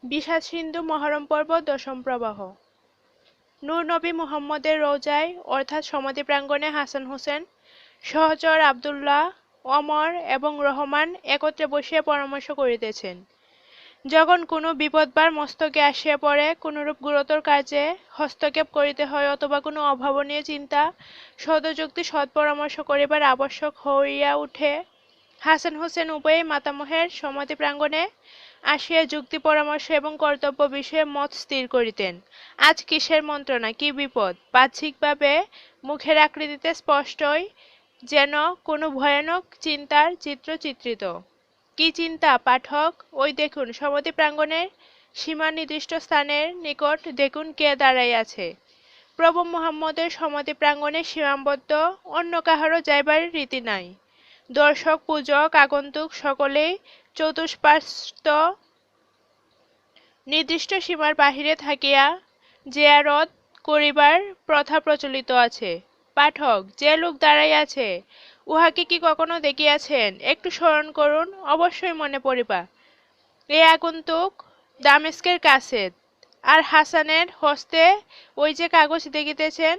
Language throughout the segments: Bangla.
বিষাদ সিন্ধু মহরম পর্ব দশম প্রবাহ। নূর নবী মুহাম্মদের রওজায় অর্থাৎ সমাধি প্রাঙ্গণে হাসান হোসেন, সহচর আবদুল্লাহ, ওমর এবং রহমান একত্রে বসিয়া পরামর্শ করিতেছেন। যখন কোনো বিপদবার মস্তকে আসিয়া পড়ে, কোনরূপ গুরুতর কার্যে হস্তক্ষেপ করিতে হয় অথবা কোনো অভাবনীয় চিন্তা সদযুক্তি সৎপরামর্শ করিবার আবশ্যক হইয়া উঠে, হাসান হোসেন উভয়েই মাতামহের সমাধি প্রাঙ্গণে আসিয়া যুক্তি পরামর্শ এবং কর্তব্য বিষয়ে মত স্থির করিতেন। আজ কিসের মন্ত্রণা, কি বিপদ, বাহ্যিকভাবে মুখের আকৃতিতে স্পষ্টই যেন কোনো ভয়ানক চিন্তার চিত্র চিত্রিত। কি চিন্তা পাঠক? ওই দেখুন, সমাধি প্রাঙ্গণের সীমা নির্দিষ্ট স্থানের নিকট দেখুন কে দাঁড়াইয়াছে। প্রভু মুহাম্মদের সমাধি প্রাঙ্গণে সীমাবদ্ধ, অন্য কাহারও যাইবার রীতি নাই। দর্শক পূজক আগন্তুক সকলেই চতুষ্পার্শ্ব নির্দিষ্ট সীমার বাহিরে থাকিয়া জিয়ারত করিবার প্রথা প্রচলিত আছে। পাঠক, যে লোক দাঁড়াইয়াছে উহাকে কি কখনো দেখিয়াছেন? একটু স্মরণ করুন, অবশ্যই মনে পড়িবা। এ আগন্তুক দামেস্কের কাছের, আর হাসানের হস্তে ওই যে কাগজ দেখিতেছেন,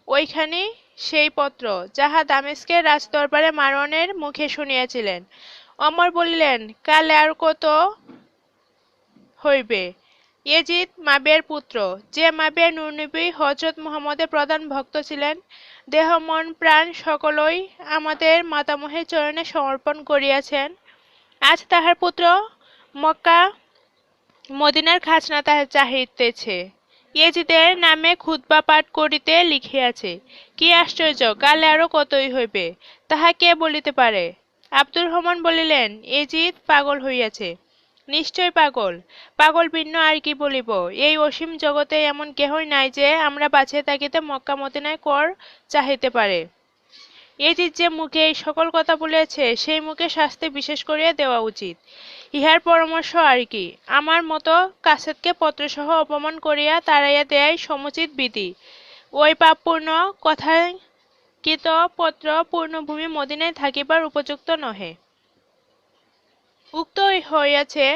ওইখানি সেই পত্র যাহা দামেস্কের রাজদরবারে মারওয়ানের মুখে শুনিয়াছিলেন। অমর বলিলেন, কালে আর কত হইবে? ইয়েজিদ মাবিয়ার পুত্র, যে মাবিয়া নূরনবী হযরত মুহাম্মদের প্রধান ভক্ত ছিলেন, দেহ মন প্রাণ সকলই আমাদের মাতামহের চরণে সমর্পণ করিয়াছেন। আজ তাহার পুত্র মক্কা মদিনার খাজনা তাহার চাহিতেছে, ইয়েজিদের নামে খুতবা পাঠ করিতে লিখিয়াছে। কি আশ্চর্য! কালে আরো কতই হইবে, তাহা কে বলিতে পারে? আব্দুর রহমান বলিলেন, ইয়েজিদ পাগল হইয়াছে। নিশ্চয় পাগল, পাগল ভিন্ন আর কি বলিব। এই অসীম জগতে এমন কেহই নাই যে আমরা বাঁচিয়া থাকিতে মক্কা মদিনায় কর চাহিতে পারে। ইয়েজিদ যে মুখে এই সকল কথা বলিয়াছে, সেই মুখে শাস্তি বিশেষ করিয়া দেওয়া উচিত। ইহার পরামর্শ আর কি? আমার মতো কাসেদকে পত্রসহ অপমান করিয়া তাড়াইয়া দেয়াই সমুচিত বিধি। ওই পাপপূর্ণ কথাঙ্কিত পত্র পূর্ণভূমি মদিনায় থাকিবার উপযুক্ত নহে। উক্ত হইয়াছে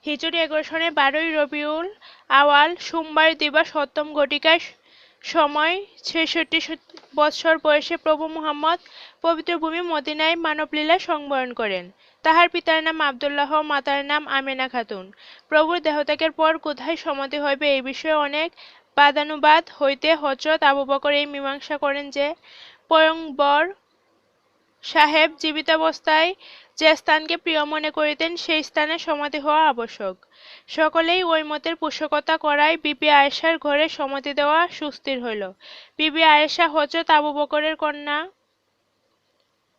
হিজরী 11 সনে 12ই রবিউল আওয়াল সোমবার দিবা সপ্তম ঘটিকার সময় 66 বৎসর বয়সে প্রভু মুহাম্মদ পবিত্র ভূমি মদিনায় মানবলীলা সংবরণ করেন। তাহার পিতার নাম আবদুল্লাহ, মাতার নাম আমেনা খাতুন। প্রভুর দেহত্যাগের পর কোথায় সমাধি হইবে এই বিষয়ে অনেক বাদানুবাদ হইতে হযরত আবু বকর এই মীমাংসা করেন যে, পয়গম্বর সাহেব জীবিতাবস্থায় যে স্থানকে প্রিয় মনে করিতেন, সেই স্থানে সমাধি হওয়া আবশ্যক। সকলেই ওই মতের পোষকতা করায় বিবি আয়েশার ঘরে সমাধি দেওয়া সুস্থির হইল। বিবি আয়েশা হযরত আবু বকরের কন্যা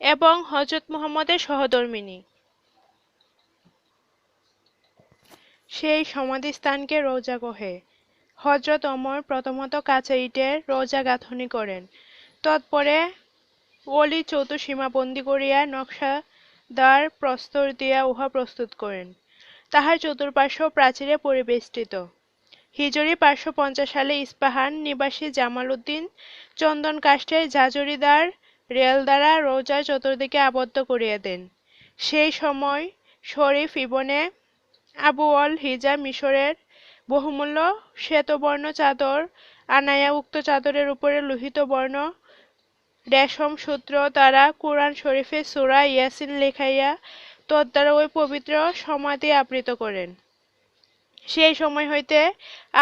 এবং হযরত মুহাম্মদের সহধর্মিণী। সেই সমাধিস্থানকে রওজা কহে। হযরত ওমর প্রথমত কাঁচা ইটের রওজা গাঁথনি করেন, তৎপরে ওলি চতুসীমাবন্দী করিয়া নকশাদার প্রস্তর দিয়া উহা প্রস্তুত করেন। তাহার চতুর্পার্শ্ব প্রাচীরে পরিবেষ্টিত। হিজরী 550 সালে ইস্পাহান নিবাসী জামাল উদ্দিন চন্দন কাষ্ঠের ঝাঁঝরিদার রেল দ্বারা রওজার চতুর্দিকে আবদ্ধ করিয়া দেন। সেই সময় শরীফ ইবনে আবু অল হিজা মিশরের বহুমূল্য শ্বেতবর্ণ চাদর আনাইয়া উক্ত চাদরের উপরে লোহিত বর্ণ রেশম সূত্র দ্বারা কুরআন শরীফের সূরা ইয়াসিন লেখাইয়া তদ্বারা ওই পবিত্র সমাধি আবৃত করেন। সেই সময় হইতে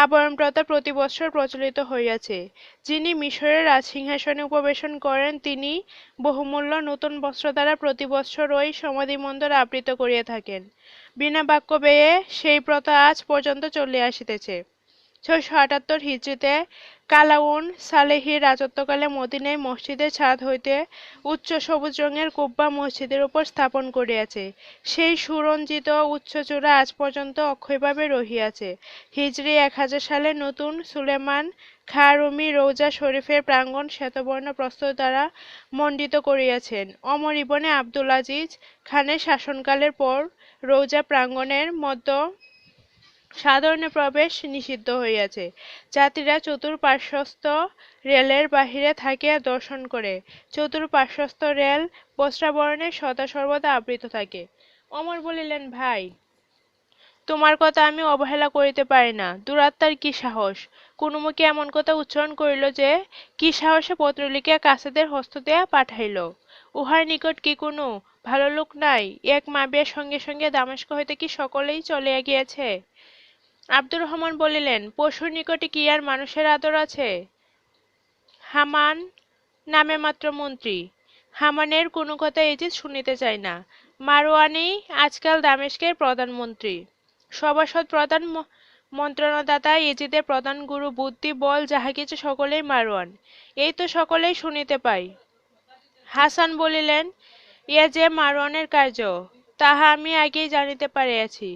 আবরণ প্রথা প্রতি বৎসর প্রচলিত হইয়াছে। যিনি মিশরের রাজসিংহাসনে উপবেশন করেন, তিনি বহুমূল্য নূতন বস্ত্র দ্বারা প্রতি বৎসর ওই সমাধিমন্দির আবৃত করিয়া থাকেন। বিনা বাক্য ব্যয়ে সেই প্রথা আজ পর্যন্ত চলিয়া আসিতেছে। 678 হিজরিতে কালাউন সালেহীর রাজত্বকালে মদিনায় মসজিদের ছাদ হইতে উচ্চ সবুজ রঙের কুব্বা মসজিদের উপর স্থাপন করিয়াছে। সেই সুরঞ্জিত উচ্চচূড়া আজ পর্যন্ত অক্ষয়ভাবে রহিয়াছে। হিজরি 1000 সালে নতুন সুলেমান খাঁ রুমি রওজা শরীফের প্রাঙ্গণ শ্বেতবর্ণ প্রস্তর দ্বারা মণ্ডিত করিয়াছেন। ওমর ইবনে আবদুল আজিজ খানের শাসনকালের পর রওজা প্রাঙ্গণের মধ্য সাধারণে প্রবেশ নিষিদ্ধ হইয়াছে। যাত্রীরা চতুর্পার্শ্বস্থ রেলের বাহিরে থাকিয়া দর্শন করে। চতুর্পার্শ্বস্থ রেল বস্ত্রাবরণে সদা সর্বদা আবৃত থাকে। ওমর বলিলেন, ভাই, তোমার কথা আমি অবহেলা করিতে পারি না। দুরাত্মার কি সাহস! কুমুকে এমন কথা উচ্চারণ করিল যে, কি সাহসে পত্র লিখিয়া কাছেদের হস্ত দিয়া পাঠাইল। উহার নিকট কি কোনো ভালো লোক নাই? এক মাবিয়ার সঙ্গে সঙ্গে দামেস্ক হইতে কি সকলেই চলিয়া গিয়াছে? আব্দুর রহমান বলিলেন, পশুর নিকটে কি আর মানুষের আদর আছে? হামান নামে মাত্র মন্ত্রী। হামানের কোনো কথা এজিদ শুনিতে চায় না। মারওয়ানি আজকাল দামেস্কের প্রধানমন্ত্রী। সভাসদ প্রধান মন্ত্রণাদাতা এজিদের প্রধান গুরু বুদ্ধি বল যাহা কিছু সকলেই মারওয়ান। এই তো সকলেই শুনিতে পাই। হাসান বলিলেন, এ যে মারওয়ানের কার্য, তাহা আমি আগেই জানিতে পারিয়াছি।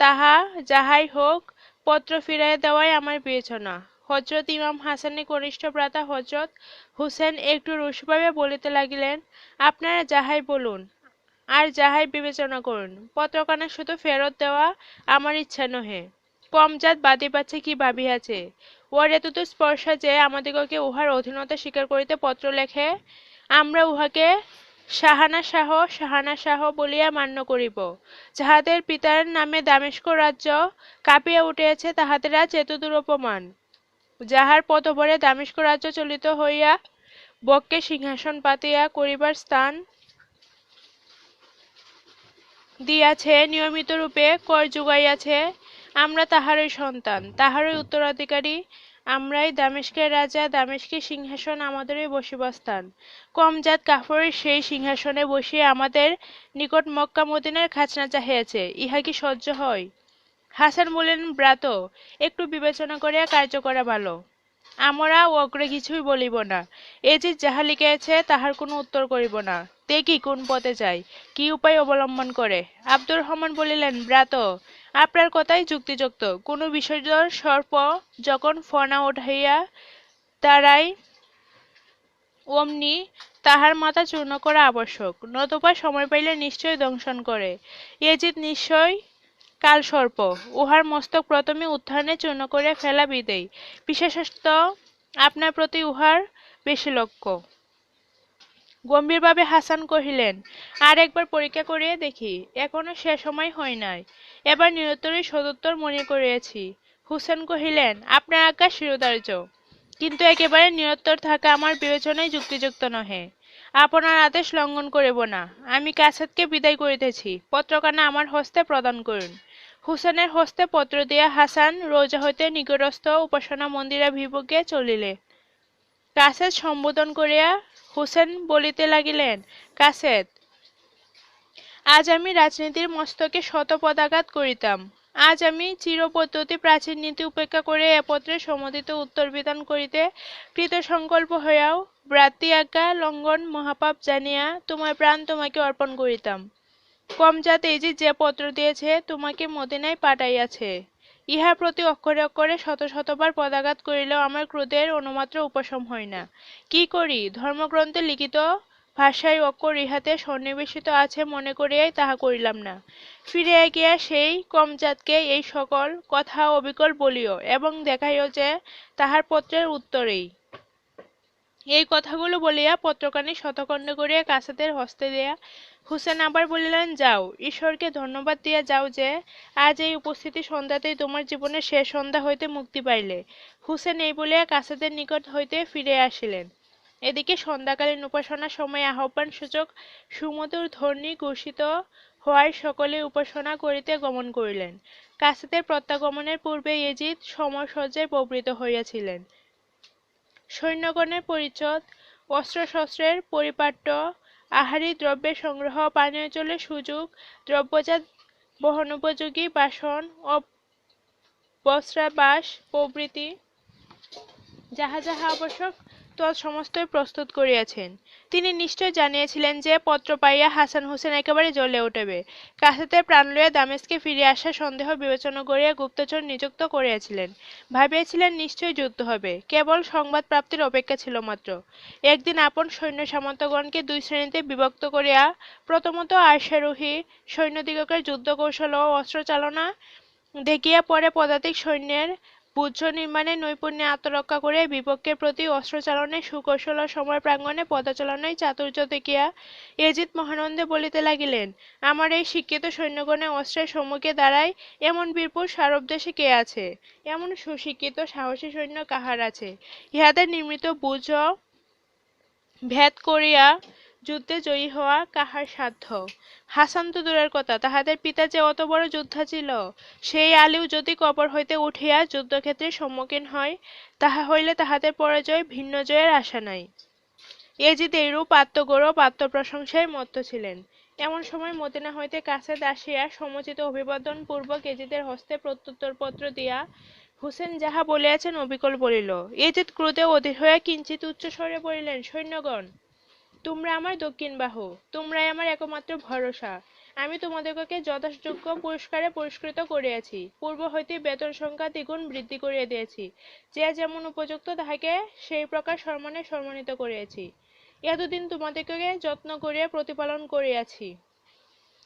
তাহা যাহাই হোক, পত্র ফিরাইয়া দেওয়াই আমার বিবেচনা। হযরত ইমাম হাসানের কনিষ্ঠ ভ্রাতা হযরত হুসেন একটু রুক্ষভাবে বলিতে লাগিলেন, আপনারা যাহাই বলুন আর যাহাই বিবেচনা করুন, পত্রখানা শুধু ফেরত দেওয়া আমার ইচ্ছা নহে। কমজাত বাদিবাচ্চা কি ভাবিয়াছে? ওর এতদূর স্পর্শা যে আমাদিগকে উহার অধীনতা স্বীকার করিতে পত্র লেখে, আমরা উহাকে শাহানা শাহ বলিয়া মান্য করিব। যাহাদের পিতার নামে দামেস্ক রাজ্য কাঁপিয়া উঠিয়াছে, তাহাদের আজ এতদূর অপমান। যাহার পদভরে দামেস্ক রাজ্য চলিত হইয়া বক্ষে সিংহাসন পাতিয়া করিবার স্থান দিয়াছে, নিয়মিত রূপে কর যুগাইয়াছে, আমরা তাহারই সন্তান, তাহারই উত্তরাধিকারী। আমরাই দামেস্কের রাজা, দামেস্কের সিংহাসন আমাদেরই বসিবার স্থান। কমজাত কাফরের সেই সিংহাসনে বসিয়ে আমাদের নিকট মক্কা মদিনার খাজনা চাহিয়াছে, ইহা কি সহ্য হয়? হাসান বললেন, ব্রাত, একটু বিবেচনা করিয়া কার্য করা ভালো। আমরা অগ্রে কিছুই বলিব না। এজিদ যাহা লিখিয়াছে তাহার কোনো উত্তর করিব না। দেখি কোন পথে যায়, কি উপায় অবলম্বন করে। আব্দুর রহমান বলিলেন, ব্রাত, আপনার কথাই যুক্তিযুক্ত। কোনো বিষয়র সর্প যখন ফনা উঠাইয়া দাঁড়ায়, অমনি তাহার মাথা চূর্ণ করা আবশ্যক, নতুবা সময় পাইলে নিশ্চয় দংশন করে। এজিদ নিশ্চয় কালসর্প, উহার মস্তক প্রথমে উত্থানে চূর্ণ করিয়া ফেলা বিদেয়। বিশেষত আপনার প্রতি উহার বেশি লক্ষ্য। গম্ভীরভাবে হাসান কহিলেন, আর একবার পরীক্ষা করিয়া দেখি, এখনো সে সময় হয় নাই। এবার নিরুত্তরই সদুত্তর মনে করিয়াছি। হুসেন কহিলেন, আপনার আজ্ঞা শিরোধার্য, কিন্তু একেবারে নিরুত্তর থাকা আমার বিবেচনায় যুক্তিযুক্ত নহে। আপনার আদেশ লঙ্ঘন করিব না। আমি কাছেদকে বিদায় করিতেছি, পত্রখানা আমার হস্তে প্রদান করুন। হুসেনের হস্তে পত্র দিয়া হাসান রোজা হইতে নিকটস্থ উপাসনা মন্দিরাভিমুখে চলিলে। কাছেদ সম্বোধন করিয়া হুসেন বলিতে লাগিলেন, কাছেদ, আজ আমি রাজনীতির মস্তকে শত পদাঘাত করিতাম। আজ আমি চিরপদ্ধতি প্রাচীন নীতি উপেক্ষা করে এ পত্রে সমধিত উত্তর বিধান করিতে কৃতসংকল্প হইয়াও ভ্রাতৃ আজ্ঞা লঙ্ঘন মহাপাপ জানিয়া তোমার প্রাণ তোমাকে অর্পণ করিতাম। কমজাত এজিদ যে পত্র দিয়েছে তোমাকে মদিনায় পাঠাইয়াছে, ইহার প্রতি অক্ষরে অক্ষরে শত শতবার পদাঘাত করিলেও আমার ক্রোধের অনুমাত্র উপশম হয় না। কি করি? ধর্মগ্রন্থে লিখিত ভাষায় অক্ষর ইহাতে সন্নিবেশিত আছে মনে করিয়াই তাহা করিলাম না। ফিরিয়া গিয়া সেই কমজাতকে এই সকল কথা অবিকল বলিও এবং দেখাইও যে তাহার পত্রের উত্তরেই। এই কথাগুলো বলিয়া পত্রখানি শতখণ্ড করিয়া কাছেদের হস্তে দিয়া হুসেন আবার বলিলেন, যাও, ঈশ্বরকে ধন্যবাদ দিয়া যাও যে আজ এই উপস্থিতি সন্ধ্যাতেই তোমার জীবনের শেষ সন্ধ্যা হইতে মুক্তি পাইলে। হুসেন এই বলিয়া কাছেদের নিকট হইতে ফিরে আসিলেন। এদিকে সন্ধ্যাকালীন উপাসনার সময় আহ্বান সূচক সুমধুর ধ্বনি ঘোষিত হওয়ায় সকলে উপাসনা করিতে গমন করিলেন। কাছেদের প্রত্যাগমনের পূর্বে এজিদ সমরসজ্জায় প্রবৃত্ত হইয়াছিলেন। সৈন্যগণের পরিচ্ছদ, অস্ত্রশস্ত্রের পরিপাট্য, আহারী দ্রব্যের সংগ্রহ, পানীয় জলের সুযোগ, দ্রব্যজাত বহনোপযোগী বাসন ও বস্ত্রাবাস প্রভৃতি যাহা যাহা আবশ্যক তৎসমস্তই প্রস্তুত করিয়াছেন। তিনি নিশ্চয় জানিয়াছিলেন যে পত্র পাইয়া হাসান হুসেন একেবারে জ্বলে উঠিবে। কাছেদের প্রাণ লইয়া দামেস্কে ফিরে আসার সন্দেহ বিবেচনা করিয়া গুপ্তচর নিযুক্ত করিয়াছিলেন। ভাবিয়াছিলেন নিশ্চয় যুদ্ধ হবে, কেবল সংবাদ প্রাপ্তির অপেক্ষা ছিল মাত্র। একদিন আপন সৈন্য সামন্তগণকে দুই শ্রেণীতে বিভক্ত করিয়া প্রথমত অশ্বারোহী সৈন্যদিগকের যুদ্ধ কৌশল ও অস্ত্র চালনা দেখিয়া পরে পদাতিক সৈন্যের বুর্জ নির্মাণে নৈপুণ্যে আত্মরক্ষা করে বিপক্ষের প্রতি অস্ত্র চালনে সুকৌশল ও সময় প্রাঙ্গণে পদাচালনায় চাতুর্য দেখিয়া এজিদ মহানন্দে বলিতে লাগিলেন, আমার এই শিক্ষিত সৈন্যগণে অস্ত্রের সম্মুখে দাঁড়ায় এমন বীরপুরুষ সারব দেশে কে আছে? এমন সুশিক্ষিত সাহসী সৈন্য কাহার আছে? ইহাদের নির্মিত বুর্জ ভেদ করিয়া যুদ্ধে জয়ী হওয়া কাহার সাধ্য? হাসান তো দূরের কথা, তাহাদের পিতা যে অত বড় যোদ্ধা ছিল, সেই আলীও যদি কবর হইতে উঠিয়া যুদ্ধক্ষেত্রের সম্মুখীন হয়, তাহা হইলে তাহাদের পরাজয় ভিন্ন জয়ের আশা নাই। এজিদ এইরূপ আত্মগৌরব আত্মপ্রশংসায় মত্ত ছিলেন। এমন সময় মদিনা হইতে কাছেদ আসিয়া সমুচিত অভিবাদন পূর্বক এজিদের হস্তে প্রত্যুত্তরপত্র দিয়া হুসেন যাহা বলিয়াছেন অবিকল বলিল। এজিদ ক্রোধে অধীর হইয়া কিঞ্চিৎ উচ্চস্বরে বলিলেন, সৈন্যগণ, তোমরা আমার দক্ষিণ বাহু, তোমরাই আমার একমাত্র ভরসা। আমি তোমাদিগকে যথাযোগ্য পুরস্কারে পুরস্কৃত করিয়াছি, পূর্ব হইতে বেতন সংখ্যা দ্বিগুণ বৃদ্ধি করিয়া দিয়েছি, যে যেমন উপযুক্ত তাহাকে সেই প্রকার সম্মানে সম্মানিত করিয়াছি। এতদিন তোমাদিগকে যত্ন করিয়া প্রতিপালন করিয়াছি।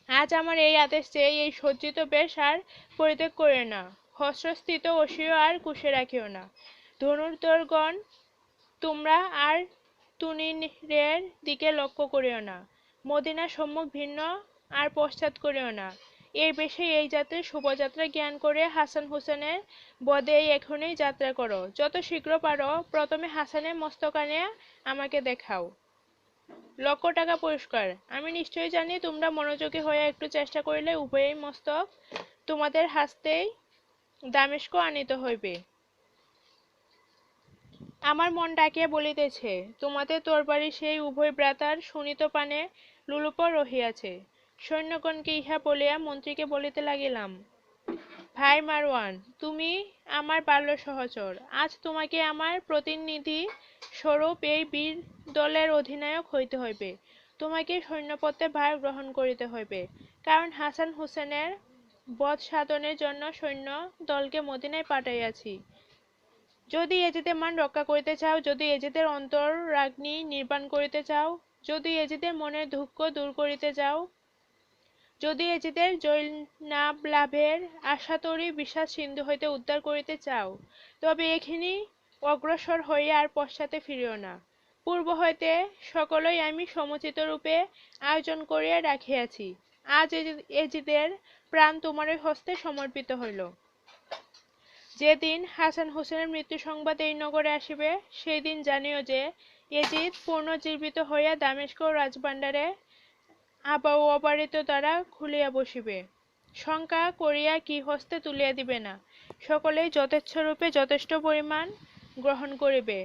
আজ আমার এই আদেশ যে এই সজ্জিত বেশ আর পরিত্যাগ করিও না, হস্রস্থিত অসীয় আর কুশে রাখিও না। ধনুর্ধরগণ, তোমরা আর তুনীরের দিকে লক্ষ্য করিও না, মদিনার সম্মুখ ভিন্ন আর পশ্চাৎ করিও না। এই বেশে এই যাত্রার শুভযাত্রা জ্ঞান করে হাসান হুসেনের বধে এখনই যাত্রা করো। যত শীঘ্র পারো প্রথমে হাসানের মস্তকানে আমাকে দেখাও। £1,00,000 পুরস্কার। আমি নিশ্চয় জানি তোমরা মনোযোগী হয়ে একটু চেষ্টা করিলে উভয়েই মস্তক তোমাদের হাসতেই দামেস্ক আনিতে হইবে। আমার মন ডাকিয়া বলিতেছে, তোমাদের তরবারি সেই উভয় ভ্রাতার শুনিত পানে লুলুপ রহিয়াছে। সৈন্যগণকে ইহা বলিয়া মন্ত্রীকে বলিতে লাগিলাম, ভাই মারওয়ান, তুমি আমার বাল্য সহচর, আজ তোমাকে আমার প্রতিনিধি স্বরূপ এই বীর দলের অধিনায়ক হইতে হইবে। তোমাকে সৈন্যপথে ভার গ্রহণ করিতে হইবে, কারণ হাসান হুসেনের বধ সাধনের জন্য সৈন্য দলকে মদিনায় পাঠাইয়াছি। যদি এজিদের মান রক্ষা করিতে চাও, যদি এজিদের অন্তর রাগ্নি নির্বাণ করিতে চাও, যদি এজিদের মনের দুঃখ দূর করিতে চাও, যদি এজিদের জয়লাভ লাভের আশাতরী বিষাদ সিন্ধু হইতে উদ্ধার করিতে চাও, তবে এখানি অগ্রসর হইয়া আর পশ্চাতে ফিরিও না। পূর্ব হইতে সকলই আমি সমুচিত রূপে আয়োজন করিয়া রাখিয়াছি। আজ এজিদের প্রাণ তোমারই হস্তে সমর্পিত হইল। যেদিন হাসান হুসেনের মৃত্যু সংবাদ এই নগরে আসিবে, সেই দিন জানিও যে এজিদ পুনর্জীবিত হইয়া দামেস্ক রাজভাণ্ডারে অবারিত দ্বারা খুলিয়া বসিবে। শঙ্কা করিয়া কি হস্তে তুলিয়া দিবে না, সকলেই যথেচ্ছরূপে যথেষ্ট পরিমাণ গ্রহণ করিবে,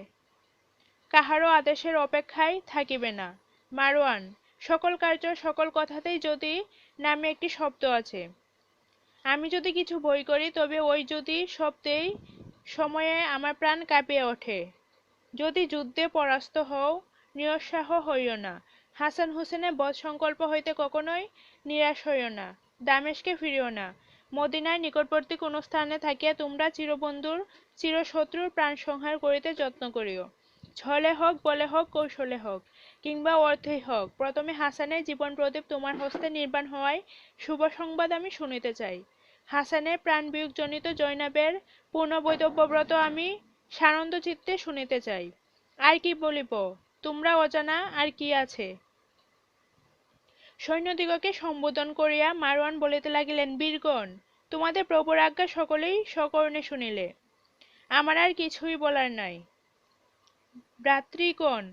কাহারও আদেশের অপেক্ষায় থাকিবে না। মারওয়ান, সকল কার্য সকল কথাতেই যদি নামে একটি শব্দ আছে। আমি যদি কিছু ভয় করি, তবে ওই যদি শব্দেই সময়ে আমার প্রাণ কাঁপিয়া ওঠে। যদি যুদ্ধে পরাস্ত হও, নিরুৎসাহ হইও না। হাসান হুসেনের বধ সংকল্প হইতে কখনোই নিরাশ হইও না। দামেস্কে ফিরিও না। মদিনার নিকটবর্তী কোন স্থানে থাকিয়া তোমরা চিরবন্ধুর চিরশত্রুর প্রাণ সংহার করিতে যত্ন করিও। ছলে হোক, বলে হোক, কৌশলে হোক, কিংবা অর্থেই হোক, প্রথমে হাসানের জীবন প্রদীপ তোমার হস্তে নির্বাণ হওয়ায় শুভ সংবাদ আমি শুনিতে চাই। হাসানের প্রাণবিয়োগ জনিত জয়নাবের পূর্ণ বৈধব্যব্রত আমি সানন্দ চিত্তে শুনিতে চাই। আর কি বলিব, তোমরা অজানা আর কি আছে। সৈন্যদিগকে সম্বোধন করিয়া মারওয়ান বলিতে লাগিলেন, বীরগণ, তোমাদের প্রভুর আজ্ঞা সকলেই সকর্ণে শুনিলে, আমার আর কিছুই বলার নাই। ভ্রাতৃগণ,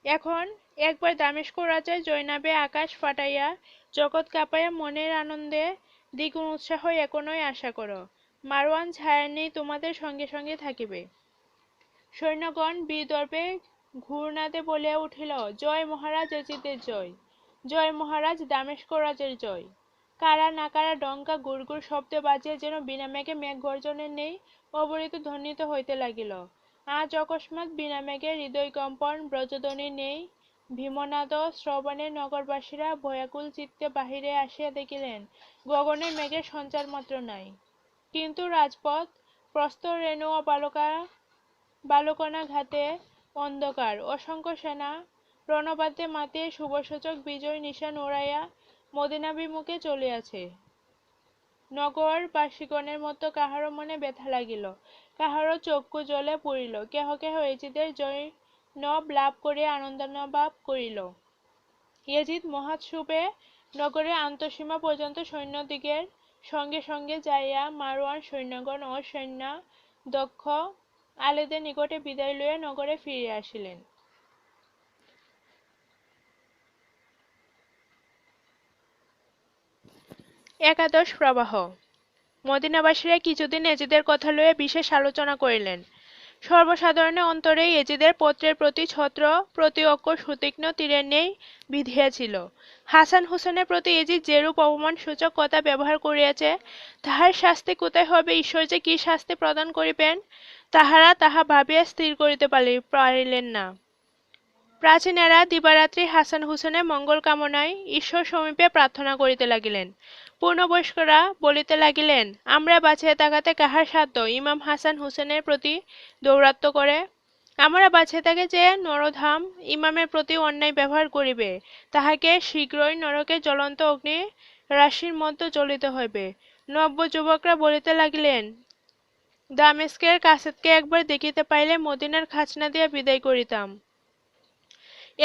এখন একবার দামেস্ক রাজার জয়নাবে আকাশ ফাটাইয়া জগৎ কাঁপাইয়া মনের আনন্দে দ্বিগুণ উৎসাহ এখনই আশা করো। মারওয়ান ছায়ানি তোমাদের সঙ্গে সঙ্গে থাকিবে। সৈন্যগণ বীরদর্পে ঘূর্ণাদে বলিয়া উঠিল, জয় মহারাজ এজিদের জয়, জয় মহারাজ দামেস্ক রাজের জয়। কারা নাকারা ডঙ্কা গুড়গুড় শব্দে বাজিয়া যেন বিনা মেঘে মেঘ গর্জনের নেই অবরিত ধ্বনিত হইতে লাগিল। আজ অকস্মাৎ বিনা মেঘে হৃদয়কম্পন ব্রজধ্বনি নেই ভীমনাদ শ্রবণে নগরবাসীরা ভয়াকুল চিত্তে বাহিরে আসিয়া দেখিলেন গগনে মেঘের সঞ্চার মাত্র নাই। কিন্তু রাজপথ প্রস্তর রেণু ও বালুকণা ঘাতে অন্ধকার। অসংখ্য সেনা রণবাদ্যে মাতিয়ে শুভসূচক বিজয় নিশান উড়াইয়া মদিনাভিমুখে চলিয়াছে। নগরবাসীগণের মতো কাহারও মনে ব্যথা লাগিল, কাহারও চক্ষু জলে পড়িল, কেহ কেহ এজিদের জৈনব লাভ করিয়া আনন্দানুভব করিল। ইয়েজিদ মহোৎসবে নগরের আন্তঃসীমা পর্যন্ত সৈন্যদিগের সঙ্গে সঙ্গে যাইয়া মারওয়ান সৈন্যগণ ও সৈন্যদক্ষ আলীদের নিকটে বিদায় লইয়া নগরে ফিরিয়া আসিলেন। একাদশ প্রবাহ। মদিনাবাসীরা কিছুদিন এজিদের কথা লইয়া বিশেষ আলোচনা করিলেন। সর্বসাধারণের অন্তরে এজিদের পত্রের প্রতি ছত্র প্রতি অক্ষর সুতীক্ষ্ণ তীরের ন্যায় বিঁধিয়াছিল। হাসান হুসেনের প্রতি এজিদ যেরূপ অপমানসূচক কথা ব্যবহার করিয়াছে, তাহার শাস্তি কোথায় হবে, ঈশ্বর যে কি শাস্তি প্রদান করিবেন, তাহারা তাহা ভাবিয়া স্থির করিতে পারিলেন না। প্রাচীনেরা দিবারাত্রি হাসান হুসেনের মঙ্গল কামনায় ঈশ্বর সমীপে প্রার্থনা করিতে লাগিলেন। পূর্ণবয়স্করা বলিতে লাগিলেন, আমরা বাঁচিয়া থাকাতে কাহার সাধ্য ইমাম হাসান হুসেনের প্রতি দৌরাত্ম্য করে? আমরা বাঁচিয়া থাকে যে নরধাম ইমামের প্রতি অন্যায় ব্যবহার করিবে, তাহাকে শীঘ্রই নরকে জ্বলন্ত অগ্নি রাশির মধ্যে জ্বলিতে হইবে। নব্য যুবকরা বলিতে লাগিলেন, দামেস্কের কাসেদকে একবার দেখিতে পাইলে মদিনার খাজনা দিয়া বিদায় করিতাম।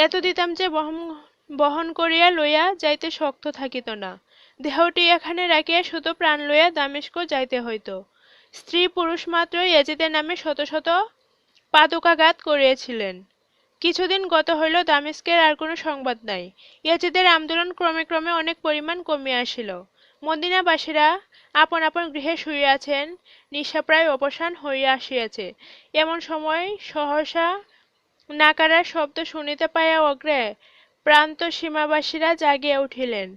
এত দিতাম যে বহন করিয়া লইয়া যাইতে শক্ত থাকিত না। দেহটি এখানে রাখিয়া শুধু প্রাণ লইয়া দামেস্ক যাইতে হইত। স্ত্রী পুরুষ মাত্রই এজিদের নামে শত শত পাদুকাঘাত করিয়াছিলেন। কিছুদিন গত হইল, দামেস্কের আর কোনো সংবাদ নাই। ইয়াজিদের আন্দোলন ক্রমে ক্রমে অনেক পরিমাণ কমিয়া আসিল। মদিনাবাসীরা আপন আপন গৃহে শুইয়াছেন, নিশা প্রায় অবসান হইয়া আসিয়াছে। এমন সময় সহসা নাকারার শব্দ শুনিতে পাইয়া অগ্রে প্রান্ত সীমাবাসীরা জাগিয়া উঠিলেন।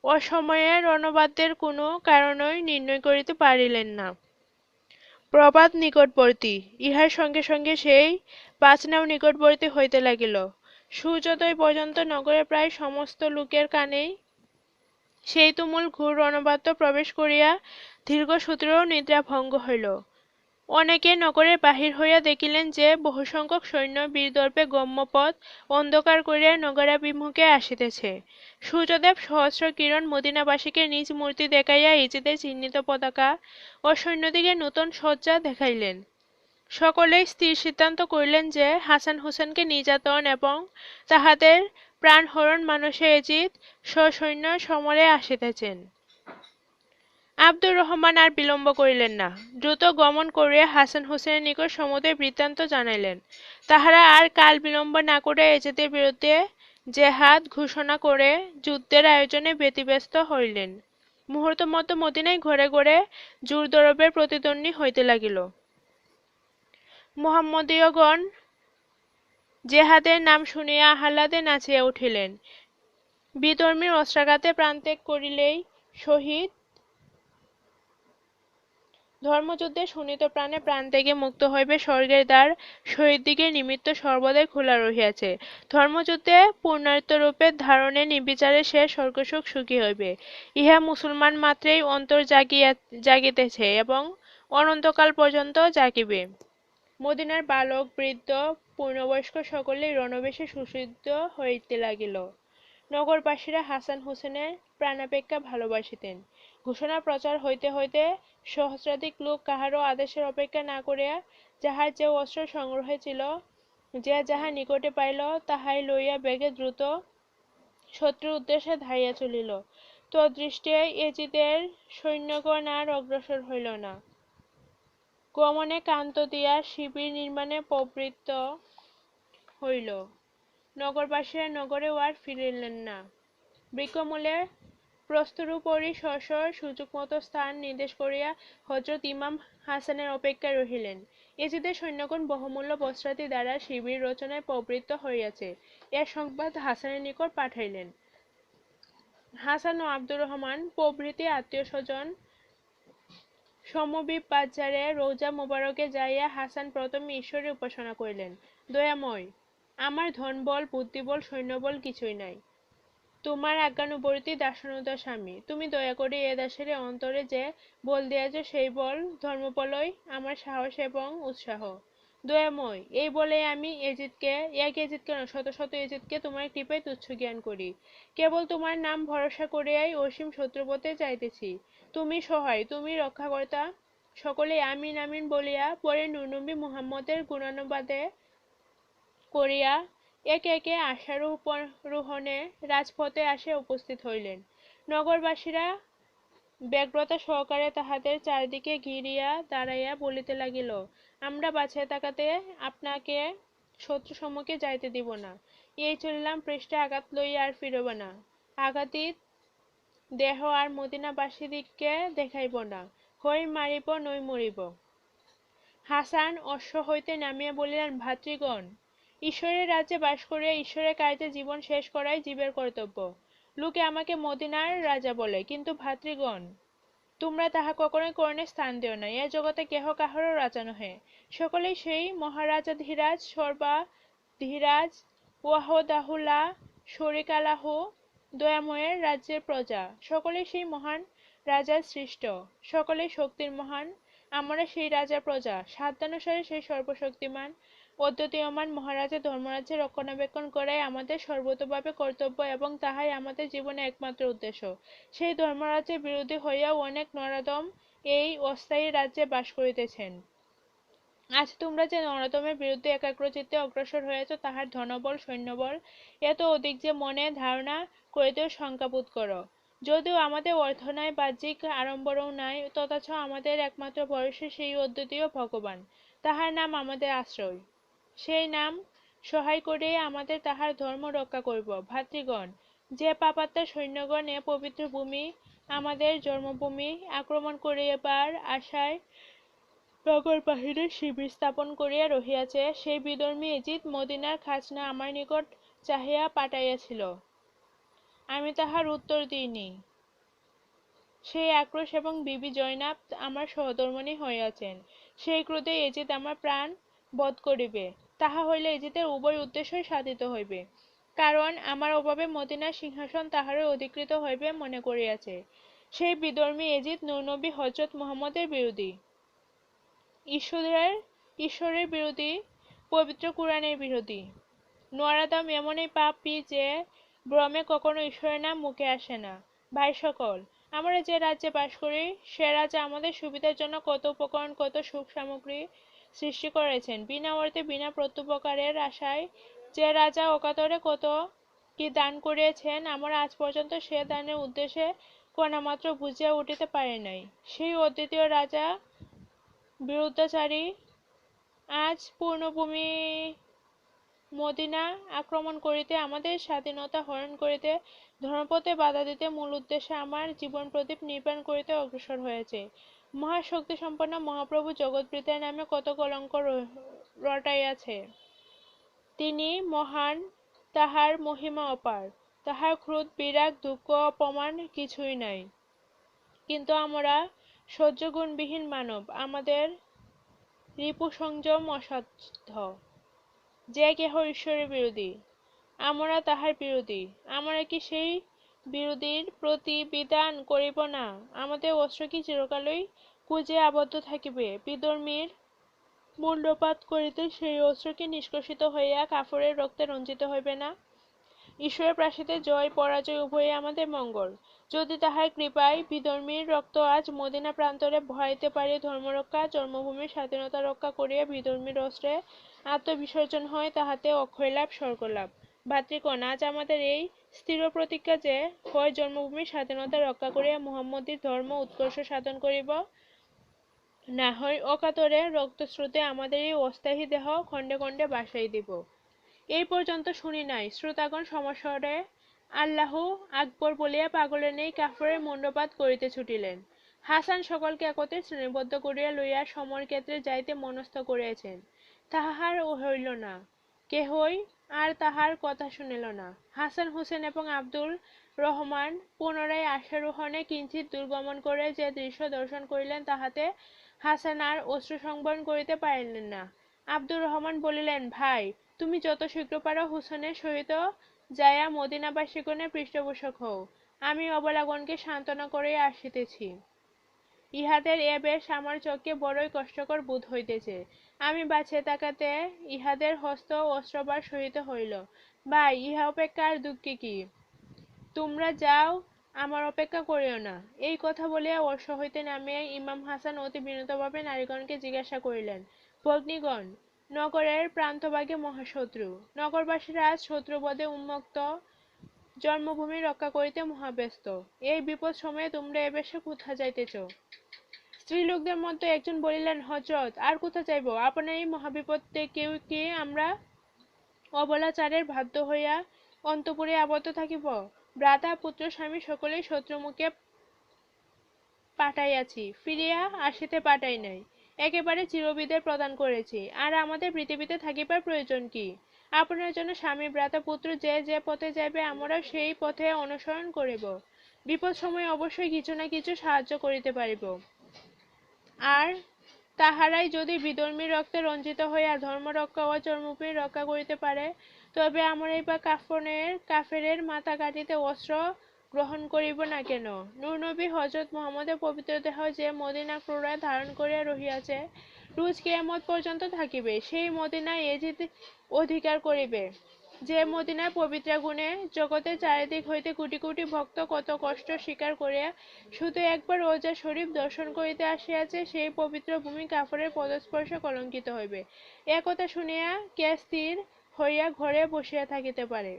অসময়ে রণবাদ্যের কোনো কারণই নির্ণয় করিতে পারিলেন না। প্রভাত নিকটবর্তী, ইহার সঙ্গে সঙ্গে সেই বাজনাও নিকটবর্তী হইতে লাগিল। সূর্যোদয় পর্যন্ত নগরের প্রায় সমস্ত লোকের কানেই সেই তুমুল ঘোর রণবাদ্য প্রবেশ করিয়া দীর্ঘসূত্রেও নিদ্রা ভঙ্গ হইল। অনেকে নগরের বাহির হইয়া দেখিলেন যে বহুসংখ্যক সৈন্য বীরদর্পে গম্যপথ অন্ধকার করিয়া নগরাভিমুখে আসিতেছে। সূর্যদেব সহস্র কিরণ মদিনাবাসীকে নিজ মূর্তি দেখাইয়া ইজিদের চিহ্নিত পতাকা ও সৈন্যদিগের নূতন সজ্জা দেখাইলেন। সকলেই স্থির সিদ্ধান্ত করিলেন যে হাসান হুসেনকে নির্যাতন এবং তাহাদের প্রাণহরণ মানুষে এজিদ সসৈন্য সমরে আসিতেছেন। আব্দুর রহমান আর বিলম্ব করিলেন না, দ্রুত গমন করিয়া হাসান হুসেনের নিকট সমুদয় বৃত্তান্ত জানাইলেন। তাহারা আর কাল বিলম্ব না করে এজিদের বিরুদ্ধে জেহাদ ঘোষণা করে যুদ্ধের আয়োজনে ব্যতিব্যস্ত হইলেন। মুহূর্ত মধ্যে মদিনায় ঘরে ঘরে জোরদরবের প্রতিধ্বনি হইতে লাগিল। মুহাম্মদীয়গণ জেহাদের নাম শুনিয়া আহ্লাদে নাচিয়া উঠিলেন। বিধর্মীর অস্ত্রাঘাতে প্রাণত্যাগ করিলেই শহীদ, ধর্মযুদ্ধে শোণিত প্রাণে প্রাণত্যাগে মুক্ত হইবে স্বর্গের দ্বার শহীদদিগের নিমিত্ত সর্বদাই খোলা রহিয়াছে। ধর্মযুদ্ধে পূর্ণার্থরূপে ধারণে নির্বিচারে সে স্বর্গসুখ সুখী হইবে। ইহা মুসলমান মাত্রেই অন্তর জাগিতেছে এবং অনন্তকাল পর্যন্ত জাগিবে। মদিনার বালক বৃদ্ধ পূর্ণবয়স্ক সকলেই রণবেশে সুসজ্জিত হইতে লাগিল। নগরবাসীরা হাসান হুসেনের প্রাণাপেক্ষা ভালোবাসিতেন। ঘোষণা প্রচার হইতে হইতে সহস্রাধিক লোক কাহারও আদেশের অপেক্ষা না করিয়া যাহার যে অস্ত্র সংগ্রহে ছিল, যে যাহা নিকটে পাইল তাহাই লইয়া বেগে দ্রুত শত্রুর উদ্দেশ্যে ধাইয়া চলিল। তদৃষ্টে এজিদের সৈন্যগণ আর অগ্রসর হইল না। গমনে কান্ত দিয়া শিবির নির্মাণে প্রবৃত্ত হইল। নগরবাসীরা নগরেও আর ফিরিলেন না। বৃক্ষমূলে প্রস্তরোপরি স্ব সুযোগমত স্থান নির্দেশ করিয়া হযরত ইমাম হাসানের অপেক্ষায় রহিলেন। এজিদের সৈন্যগণ বহুমূল্য বস্ত্রাদি দ্বারা শিবির রচনায় প্রবৃত্ত হইয়াছে, এ সংবাদ হাসানের নিকট পাঠাইলেন। হাসান ও আব্দুর রহমান প্রভৃতি আত্মীয়স্বজন সমভিব্যাচারে রওজা মোবারকে যাইয়া হাসান প্রথমে ঈশ্বরের উপাসনা করিলেন। দয়াময়, আমার ধনবল বুদ্ধিবল সৈন্যবল কিছুই নাই। তোমার আজ্ঞানুবর্তী দাসানুদাস আমি। তুমি দয়া করে এ দাসের অন্তরে যে বল দিয়াছ, সেই বল ধর্মবলই আমার সাহস এবং উৎসাহ। দয়াময়, এই বলে আমি এজিদকে, এক এজিদ কেন শত শত এজিদকে তোমার কৃপায় তুচ্ছ জ্ঞান করি। কেবল তোমার নাম ভরসা করিয়াই অসীম শত্রুপথে যাইতেছি। তুমি সহায়, তুমি রক্ষাকর্তা। সকলে আমিন আমিন বলিয়া পরে নূরনবী মুহাম্মদের গুণানুবাদে করিয়া একে একে আশারোহণে রাজপথে আসে উপস্থিত হইলেন। নগরবাসীরা ব্যগ্রতা সহকারে তাহাদের চারিদিকে ঘিরিয়া দাঁড়াইয়া বলিতে লাগিল, আমরা বাঁচিয়া থাকাতে আপনাকে শত্রু সম্মুখে যাইতে দিব না। এই চলিলাম পৃষ্ঠে আঘাত লইয়া আর ফিরব না। আঘাতীত দেহ আর মদিনাবাসীদিগকে দেখাইব না, হয় মারিব নই মরিব। হাসান অশ্ব হইতে নামিয়া বলিলেন, ভাতৃগণ, ঈশ্বরের রাজ্যে বাস করিয়া ঈশ্বরের কার্যে জীবন শেষ করাই জীবের কর্তব্য। লোকে আমাকে মদিনার রাজা বলে, কিন্তু ভাতৃগণ, তোমরা তাহা কখনোই কর্ণে স্থান দিও না। এ জগতে কেহ কাহারও রাজা নহে, সকলেই সেই মহারাজাধিরাজ সর্বাধিরাজ ওয়াহদাহুলা শরিকালাহু দয়াময়ের রাজ্যের প্রজা। সকলেই সেই মহান রাজার সৃষ্ট, সকলেই শক্তির মহান, আমরা সেই রাজার প্রজা। সাধ্যানুসারে সেই সর্বশক্তিমান অদ্বিতীয়মান মহারাজের ধর্মরাজ্যের রক্ষণাবেক্ষণ করাই আমাদের সর্বতোভাবে কর্তব্য এবং তাহাই আমাদের জীবনের একমাত্র উদ্দেশ্য। সেই ধর্মরাজ্যের বিরোধী হইয়াও অনেক নরাধম এই অস্থায়ী রাজ্যে বাস করিতেছেন। আজ তোমরা যে নরাধমের বিরুদ্ধে একাগ্রচিত্তে অগ্রসর হইয়াছ, তাহার ধনবল সৈন্যবল এত অধিক যে মনে ধারণা করিতেও শঙ্কাবোধ কর। যদিও আমাদের অর্থ নাই, বাহ্যিক আড়ম্বরও নাই, তথাচ আমাদের একমাত্র ভরসা সেই অদ্বিতীয় ভগবান। তাহার নাম আমাদের আশ্রয়, সেই নাম সহায় করিয়া আমাদের তাহার ধর্ম রক্ষা করিব। ভাতৃগণ, যে পাপাত্মা সৈন্যগণ এ পবিত্র ভূমি, আমাদের জন্মভূমি আক্রমণ করিবার আশায় নগর বাহিরে শিবির স্থাপন করিয়া রহিয়াছে, সেই বিধর্মী এজিদ মদিনার খাজনা আমার নিকট চাহিয়া পাঠাইয়াছিল, আমি তাহার উত্তর দিইনি। সেই আক্রোশ এবং বিবি জয়নাব আমার সহধর্মিণী হইয়াছেন, সেই ক্রোধে এজিদ আমার প্রাণ বধ করিবে। তাহা হইলে এজিদের উভয় উদ্দেশ্যই সাধিত হইবে, কারণ আমার অভাবে মদিনার সিংহাসন তাহারই অধিকৃত হইবে মনে করিয়াছে। সেই বিধর্মী এজিদ নূরনবী হযরত মুহাম্মদের বিরোধী, ঈশ্বরের বিরোধী, পবিত্র কুরআনের বিরোধী। নরাধম এমনই পাপী যে ভ্রমে কখনো ঈশ্বরের নাম মুখে আসে না। ভাই সকল, আমরা যে রাজ্যে বাস করি, সে রাজা আমাদের সুবিধার জন্য কত উপকরণ, কত সুখ সামগ্রী সৃষ্টি করেছেন। বিনা অর্থে বিনা প্রত্যুপকারের আশায় যে রাজা অকাতরে কত কি দান করিয়াছেন, আমরা আজ পর্যন্ত সে দানের উদ্দেশ্যে কণামাত্র বুঝিয়া উঠিতে পারি নাই। সেই অদ্বিতীয় রাজা বিরুদ্ধাচারী আজ পূর্ণভূমি মদিনা আক্রমণ করিতে, আমাদের স্বাধীনতা হরণ করিতে, ধর্মপথে বাধা দিতে, মূল উদ্দেশ্যে আমার জীবন প্রদীপ নির্বাণ করিতে অগ্রসর হয়েছে। মহাশক্তিসম্পন্ন মহাপ্রভু জগৎপিতার নামে কত কলঙ্ক রটাইয়াছে। তিনি মহান, তাহার মহিমা অপার, তাহার ক্রোধ বিরাগ দুঃখ অপমান কিছুই নাই। কিন্তু আমরা সহ্যগুণবিহীন মানব, আমাদের রিপু সংযম অসাধ্য। যে কেহ ঈশ্বরের বিরোধী, আমরা তাহার বিরোধী। আমরা কি সেই বিরোধীর প্রতিবিধান করিব না? আমাদের অস্ত্র কি চিরকালই কুঁজে আবদ্ধ থাকিবে? বিধর্মীর মুণ্ডপাত করিতে সেই অস্ত্র কি নিষ্কষিত হইয়া কাফরের রক্তে রঞ্জিত হইবে না? ঈশ্বরের প্রাসাদে জয় পরাজয় উভয়ই আমাদের মঙ্গল। যদি তাহার কৃপায় বিধর্মীর রক্ত আজ মদিনা প্রান্তরে বহাইতে পারি, ধর্মরক্ষা, জন্মভূমির স্বাধীনতা রক্ষা করিয়া বিধর্মীর অস্ত্রে আত্মবিসর্জন হয়, তাহাতে অক্ষয়লাভ স্বর্গলাভ। ভাতৃগণ, আজ আমাদের এই স্থির প্রতিজ্ঞা যে, হয় জন্মভূমির স্বাধীনতা রক্ষা করিয়া মুহাম্মদীর ধর্ম উৎকর্ষ সাধন করিব, না হয় অকাতরে রক্তস্রোতে আমাদের এই অস্থায়ী দেহ খণ্ডে খণ্ডে বাসাই দিব। এই পর্যন্ত শুনি নাই শ্রোতাগণ সমস্বরে আল্লাহু আকবর বলিয়া পাগলের ন্যায় কাফরের মুণ্ডপাত করিতে ছুটিলেন। হাসান সকলকে একত্রে শ্রেণীবদ্ধ করিয়া লইয়া সমরক্ষেত্রে যাইতে মনস্থ করিয়াছেন। তাহার হইল না, কেহই আর তাহার কথা শুনিল না। হাসান হুসেন এবং আব্দুর রহমান পুনরায় আশারোহণে কিঞ্চিৎ দূরগমন করে যে দৃশ্য দর্শন করিলেন, তাহাতে হাসান আর অশ্রু সংবরণ করিতে পারিলেন না। আব্দুর রহমান বলিলেন, ভাই, তুমি যত শীঘ্র পারো হুসেনের সহিত যাইয়া মদিনাবাসীগণের পৃষ্ঠপোষক হও, আমি অবলাগণকে সান্ত্বনা করিয়া আসিতেছি। ইহাদের এ বেশ আমার চক্ষে বড়ই কষ্টকর বোধ হইতেছে। আমি বাঁচিয়া থাকাতে ইহাদের হস্ত অস্ত্রভার সহিত হইল। ভাই, ইহা অপেক্ষা আর দুঃখে কি? তোমরা যাও, আমার অপেক্ষা করিও না। এই কথা বলিয়া অশ্ব হইতে নামিয়া ইমাম হাসান অতি বিনীতভাবে নারীগণকে জিজ্ঞাসা করিলেন, ভগ্নীগণ, নগরের প্রান্তভাগে মহাশত্রু, নগরবাসীরা আজ শত্রুবধে উন্মত্ত, জন্মভূমি রক্ষা করিতে মহাব্যস্ত। এই বিপদ সময়ে তোমরা এবেশে কোথা যাইতেছ? স্ত্রীলোকদের মধ্যে একজন বলিলেন, হযরত, আর কোথা যাইব? আপনার এই মহাবিপদ দেখেও কি আমরা অবলাচারের বাধ্য হইয়া অন্তঃপুরে আবদ্ধ থাকিব? ভ্রাতা পুত্র স্বামী সকলেই শত্রুমুখে পাঠাইয়াছি, ফিরিয়া আসিতে পাঠাই নাই, একেবারে চিরবিদায় প্রদান করেছি। আর আমাদের পৃথিবীতে থাকিবার প্রয়োজন কি? আপনার জন্য স্বামী ভ্রাতা পুত্র যে যে পথে যাইবে, আমরা সেই পথে অনুসরণ করিব। বিপদ সময়ে অবশ্যই কিছু না কিছু সাহায্য করিতে পারিব। আর তাহারাই যদি বিধর্মী রক্তে রঞ্জিত হইয়া ধর্ম রক্ষা ও জন্মভূমি রক্ষা করিতে পারে, তবে আমরাই বা কাফেরের মাথা কাটিতে অস্ত্র গ্রহণ করিব না কেন? নূর নবী হযরত মুহাম্মদের পবিত্র দেহ যে মদিনা ক্রোড়ায় ধারণ করিয়া রহিয়াছে, রোজ কিয়ামত পর্যন্ত থাকিবে, সেই মদিনা এজিদ অধিকার করিবে। যে মদিনার পবিত্রা গুণে জগতের চারিদিক হইতে কোটি কোটি ভক্ত কত কষ্ট স্বীকার করিয়া শুধু একবার রোজা শরীফ দর্শন করিতে আসিয়াছে, সেই পবিত্র ভূমি কাফরের পদস্পর্শে কলঙ্কিত হইবে। একথা শুনিয়া কে স্থির হইয়া ঘরে বসিয়া থাকিতে পারে?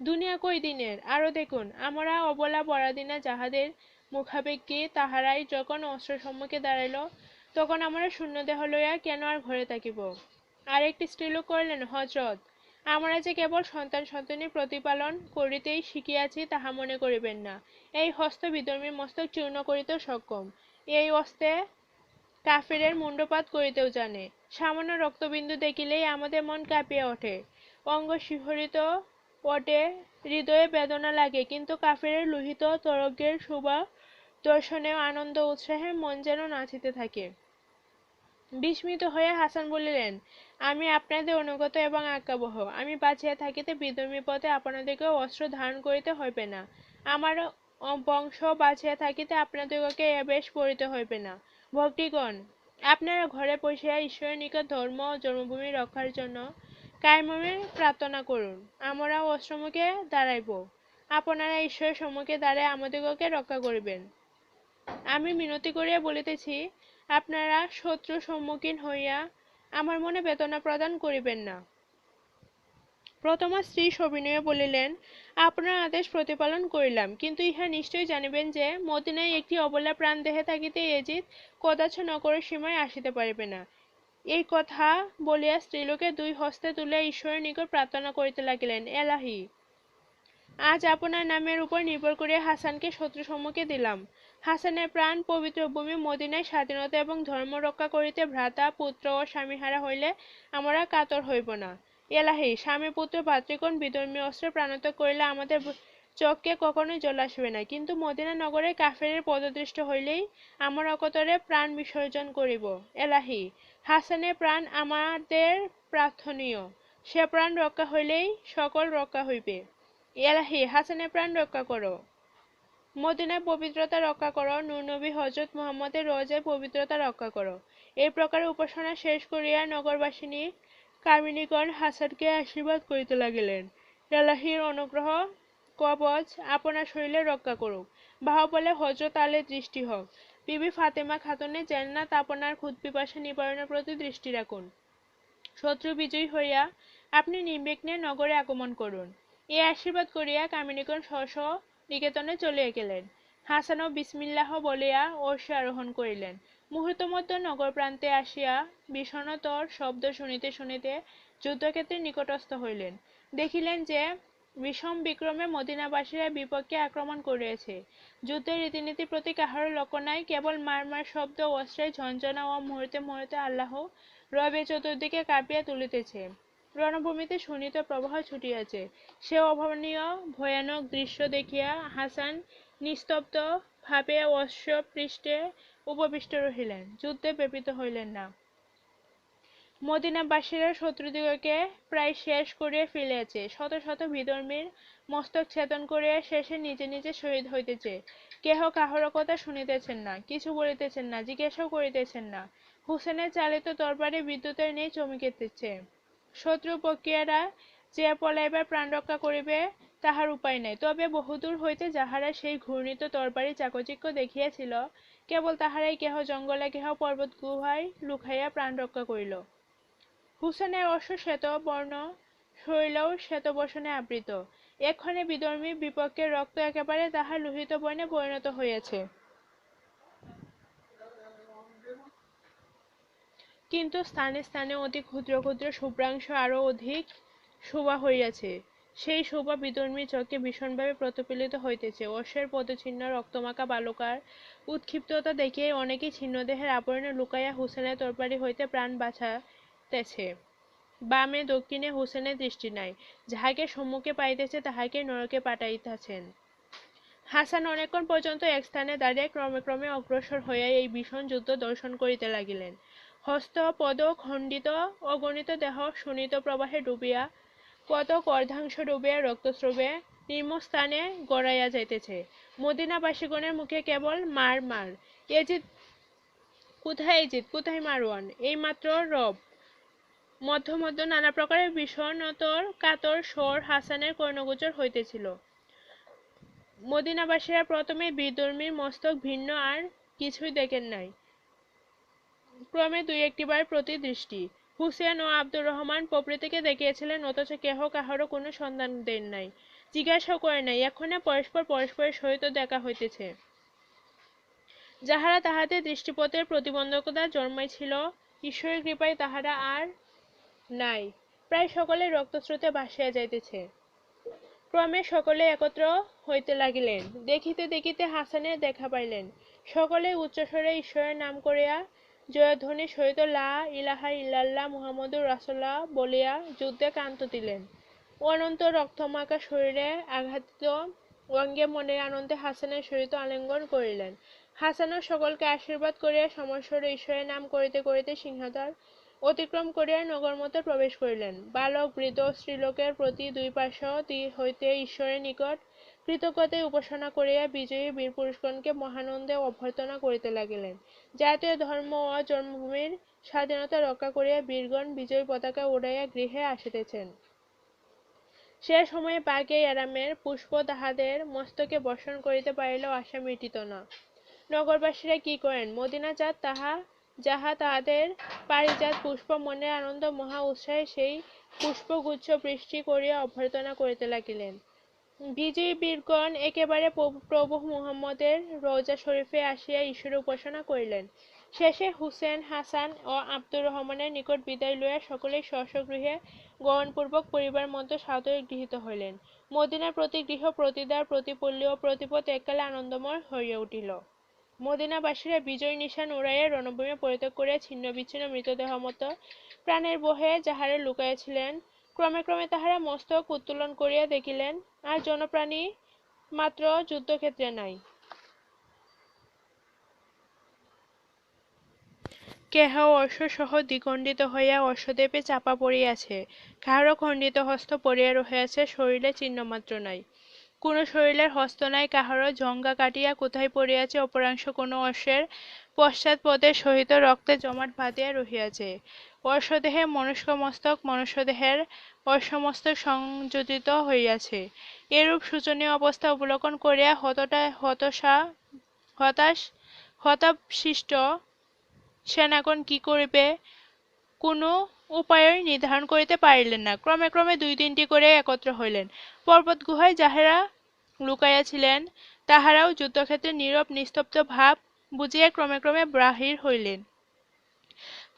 দুনিয়া কই দিনের? আরো দেখুন, আমরা অবলা পরাধীনা যাহাদের মুখাপেক্ষী, তাহারাই যখন অস্ত্র সম্মুখে দাঁড়াইল, তখন আমরা শূন্য দেহ লইয়া কেন আর ঘরে থাকিব? আর একটি স্ত্রীলোক করিলেন, হযরত, আমরা যে কেবল সন্তান সন্ততি প্রতিপালন করিতেই শিখিয়াছি তাহা মনে করিবেন না। এই হস্ত বিধর্মীর মস্তক চূর্ণ করিতেও সক্ষম, এই হস্তে কাফিরের মুণ্ডপাত করিতেও জানে। সামান্য রক্তবিন্দু দেখিলেই আমাদের মন কাঁপিয়া ওঠে, অঙ্গ শিহরিত ওঠে, হৃদয়ে বেদনা লাগে, কিন্তু কাফিরের লোহিত তরঙ্গের শোভা দর্শনেও আনন্দ উৎসাহে মন যেন নাচিতে থাকে। বিস্মিত হয়ে হাসান বলিলেন, আমি আপনাদের অনুগত এবং আজ্ঞাবহ। আমি বাঁচিয়া থাকিতে বিধর্মী পথে আপনাদেরকেও অস্ত্র ধারণ করিতে হইবে না। আমার বংশ বাঁচিয়া থাকিতে আপনাদিগকে এ বেশ পড়িতে হইবে না। ভক্তিগণ, আপনারা ঘরে বসিয়া ঈশ্বরের নিকট ধর্ম ও জন্মভূমি রক্ষার জন্য কায়মোমের প্রার্থনা করুন। আমরাও অস্ত্রমুখে দাঁড়াইব। আপনারা ঈশ্বরের সম্মুখে দাঁড়ায় আমাদিগকে রক্ষা করিবেন। আমি মিনতি করিয়া বলিতেছি, আপনারা শত্রুর সম্মুখীন হইয়া আমার মনে বেদনা প্রদান করিবেন না। প্রথমা স্ত্রী সবিনয়ে বলিলেন, আপনার আদেশ প্রতিপালন করিলাম, কিন্তু ইহা নিশ্চয় জানিবেন যে মদিনায় একটি অবলা প্রাণ দেহে থাকিতে এজিদ কদাচ নগরের সীমায় আসিতে পারিবে না। এই কথা বলিয়া স্ত্রীলোকে দুই হস্তে তুলিয়া ঈশ্বরের নিকট প্রার্থনা করিতে লাগিলেন, এলাহি, আজ আপনার নামের উপর নির্ভর করিয়া হাসানকে শত্রু সম্মুখে দিলাম। হাসানের প্রাণ পবিত্র ভূমি মদিনায় স্বাধীনতা এবং ধর্ম রক্ষা করিতে ভ্রাতা পুত্র ও স্বামীহারা হইলে আমরা কাতর হইব না। এলাহি, স্বামী পুত্র ভাতৃগণ বিধর্মী অস্ত্রে প্রাণত্যাগ করিলে আমাদের চোখকে কখনোই জল আসবে না, কিন্তু মদিনা নগরে কাফেরের পদদৃষ্ট হইলেই আমরা অকতরে প্রাণ বিসর্জন করিব। এলাহি, হাসানের প্রাণ আমাদের প্রার্থনীয়, সে প্রাণ রক্ষা হইলেই সকল রক্ষা হইবে। এলাহি, হাসানের প্রাণ রক্ষা করো, মদিনার পবিত্রতা রক্ষা করো, নূর নবী হযরত মুহাম্মদের রওজার পবিত্রতা রক্ষা করো। এই প্রকারে উপাসনা শেষ করিয়া নগরবাসিনী কামিনীগণ হাসানকে আশীর্বাদ করিতে লাগিলেন, এলাহির অনুগ্রহ কবচ আপনার শরীরে রক্ষা করুক। বাহুবলে হযরত আলীর দৃষ্টি হোক। বিবি ফাতেমা খাতুনের জান্নাত আপনার ক্ষুধপিপাসা নিবারণের প্রতি দৃষ্টি রাখুন। শত্রু বিজয়ী হইয়া আপনি নির্বিঘ্নে নগরে আগমন করুন। এই আশীর্বাদ করিয়া কামিনীগণ স্ব নিকেতনে চলিয়া গেলেন। হাসানও বিসমিল্লাহ বলিয়া অশ্বে আরোহণ করিলেন। মুহূর্ত মধ্যে নগর প্রান্তে আসিয়া বিষণতর শব্দ শুনিতে শুনিতে যুদ্ধক্ষেত্রের নিকটস্থ হইলেন। দেখিলেন যে বিষম বিক্রমে মদিনাবাসীরা বিপক্ষে আক্রমণ করিয়াছে। যুদ্ধের রীতিনীতির প্রতি কাহারও লক্ষ্য নাই, কেবল মার মার শব্দ, অস্ত্রের ঝঞ্ঝনা ও মুহূর্তে মুহূর্তে আল্লাহ রবে চতুর্দিকে কাঁপিয়া তুলিতেছে। রণভূমিতে শোণিত প্রবাহ ছুটিয়াছে। সে অভাবনীয় ভয়ানক দৃশ্য দেখিয়া হাসান নিস্তব্ধ ভাবে অশ্ব পৃষ্ঠে উপবিষ্ট রহিলেন, যুদ্ধে ব্যপৃত হইলেন না। মদিনাবাসীরা শত্রুদিগকে প্রায় শেষ করিয়া ফেলিয়াছে। শত শত বিধর্মীর মস্তক ছেদন করিয়া শেষে নিজে নিজে শহীদ হইতেছে। কেহ কাহারও কথা শুনিতেছেন না, কিছু বলিতেছেন না, জিজ্ঞাসাও করিতেছেন না। হুসেনের চালিত তরবারি বিদ্যুতের ন্যায় চমকিতেছে। শত্রু পক্ষীয়রা যে পলাইবার প্রাণ রক্ষা করিবে, তাহার উপায় নাই। তবে বহুদূর হইতে যাহারা সেই ঘূর্ণিত তরবারি চাকচিক্য দেখিয়াছিল, কেবল তাহারাই কেহ জঙ্গলে কেহ পর্বত গুহায় লুকাইয়া প্রাণ রক্ষা করিল। হুসেনের অশ্ব শ্বেত বর্ণ, শরীরেও শ্বেতবসনে আবৃত। এক্ষণে বিধর্মীর বিপক্ষে রক্ত একেবারে তাহার লোহিত বর্ণে পরিণত হইয়াছে। কিন্তু স্থানে স্থানে অতি ক্ষুদ্র ক্ষুদ্র শুভ্রাংশ আরও অধিক শোভা হইয়াছে। সেই শোভা বিধর্মীর চক্ষে ভীষণভাবে প্রতিফলিত হইতেছে। অশ্বের পদচিহ্ন, রক্তমাখা বালুকার উৎক্ষিপ্ততা দেখিয়াই অনেকেই ছিন্নদেহের আবরণে লুকাইয়া হুসেনের তরবারি হইতে প্রাণ বাঁচাইতেছে। বামে দক্ষিণে হুসেনের দৃষ্টি নাই। যাহাকে সম্মুখে পাইতেছে তাহাকে নরকে পাঠাইতেছেন। হাসান অনেকক্ষণ পর্যন্ত এক স্থানে দাঁড়িয়ে ক্রমে ক্রমে অগ্রসর হইয়া এই ভীষণ যুদ্ধ দর্শন করিতে লাগিলেন। হস্ত পদ খণ্ডিত, অগণিত দেহ শোণিত প্রবাহে ডুবিয়া, কতক অর্ধাংশ ডুবিয়া রক্তস্রবে নিম্নস্থানে গড়াইয়া যাইতেছে। মদিনাবাসীগণের মুখে কেবল মার মার। এজিদ কোথায়, এজিদ কোথায় মারওয়ান? এইমাত্র রব। মধ্য মধ্য নানা প্রকারের বিষণ্ণতর কাতর স্বর হাসানের কর্ণগোচর হইতেছিল। মদিনাবাসীরা প্রথমে বিধর্মীর মস্তক ভিন্ন আর কিছুই দেখেন নাই। ক্রমে দুই একটিবার প্রতি দৃষ্টি হুসেন ও আব্দুর রহমান প্রভৃতিকে দেখিয়েছিলেন, অথচ কেহ কাহারও কোনো সন্ধান দেন নাই, জিজ্ঞাসাও করে নাই। এক্ষণে পরস্পর পরস্পরের সহিত দেখা হইতেছে। যাহারা তাহাদের দৃষ্টিপথের প্রতিবন্ধকতা জন্মাইছিল, ঈশ্বরের কৃপায় তাহারা আর নাই। প্রায় সকলে রক্তস্রোতে ভাসিয়া যাইতেছে। ক্রমে সকলে একত্র হইতে লাগিলেন। দেখিতে দেখিতে হাসানের দেখা পাইলেন। সকলে উচ্চস্বরে ঈশ্বরের নাম করিয়া জয়ধ্বনি সহিত লা ইলাহা ইল্লাল্লাহ মুহাম্মদুর রাসূলুল্লাহ বলিয়া যুদ্ধে কান্ত দিলেন। অনন্ত রক্তমাখা শরীরে আঘাতিত অঙ্গে মনের আনন্দে হাসানের সহিত আলিঙ্গন করিলেন। হাসানও সকলকে আশীর্বাদ করিয়া সমস্বরে ঈশ্বরের নাম করিতে করিতে সিংহদ্বার অতিক্রম করিয়া নগরমধ্যে প্রবেশ করিলেন। বালক বৃদ্ধ স্ত্রীলোকের প্রতি দুই পার্শ্ব হইতে ঈশ্বরের নিকট কৃতজ্ঞতায় উপাসনা করিয়া বিজয়ী বীরপুরুষগণকে মহানন্দে অভ্যর্থনা করিতে লাগিলেন। জাতীয় ধর্ম ও জন্মভূমির স্বাধীনতা রক্ষা করিয়া বীরগণ বিজয়ী পতাকা উড়াইয়া গৃহে আসিতেছেন। সে সময়ে বাগে আরামের পুষ্প তাহাদের মস্তকে বর্ষণ করিতে পারিলেও আশা মিটিত না। নগরবাসীরা কি করেন? মদিনাজাত যাহা তাহাদের পারিজাত পুষ্প, মনের আনন্দ মহা উৎসাহে সেই পুষ্পগুচ্ছ বৃষ্টি করিয়া অভ্যর্থনা করিতে লাগিলেন। বিজয়ী বীরগণ একেবারে প্রভু মুহাম্মদের রওজা শরীফে আসিয়া ঈশ্বরের উপাসনা করিলেন। শেষে হুসেন, হাসান ও আব্দুর রহমানের নিকট বিদায় লইয়া সকলেই স্ব স্ব গৃহে গমনপূর্বক পরিবার মধ্যে সাদরে গৃহীত হইলেন। মদিনার প্রতি গৃহ, প্রতিদ্বার, প্রতি পল্লী ও প্রতিপথ এককালে আনন্দময় হইয়া উঠিল। মদিনাবাসীরা বিজয় নিশান উড়াইয়া রণভূমি পরিত্যাগ করিয়া ছিন্ন বিচ্ছিন্ন মৃতদেহ মতো প্রাণের বহে যাহারা লুকাইয়াছিলেন, ক্রমে ক্রমে তাহারা মস্তক উত্তোলন করিয়া দেখিলেন, আর জনপ্রাণী মাত্র যুদ্ধক্ষেত্রে নাই। কেহ অশ্বসহ দ্বিখণ্ডিত হইয়া অশ্বদেবে চাপা পড়িয়াছে, কাহারও খণ্ডিত হস্ত পড়িয়া রহিয়াছে, শরীরে চিহ্নমাত্র নাই। কোনো শরীরের হস্ত নাই, কাহারও জঙ্ঘা কাটিয়া কোথায় পড়িয়াছে, অপরাংশ কোনো অশ্বের পশ্চাৎপদের সহিত রক্তে জমাট বাঁধিয়া রহিয়াছে। অশ্বদেহে মনুষ্যমস্তক, মনুষ্যদেহের অশ্বমস্তক সংযোজিত হইয়াছে। এরূপ শোচনীয় অবস্থা অবলোকন করিয়া হতাশিষ্ট সেনাগণ কি করিবে কোনো উপায়ই নির্ধারণ করিতে পারিলেন না। ক্রমে ক্রমে দুই তিনটি করে একত্র হইলেন। পর্বত গুহায় যাহারা লুকাইয়াছিলেন তাহারাও যুদ্ধক্ষেত্রে নীরব নিস্তব্ধ ভাব বুঝিয়া ক্রমে ক্রমে বাহির হইলেন।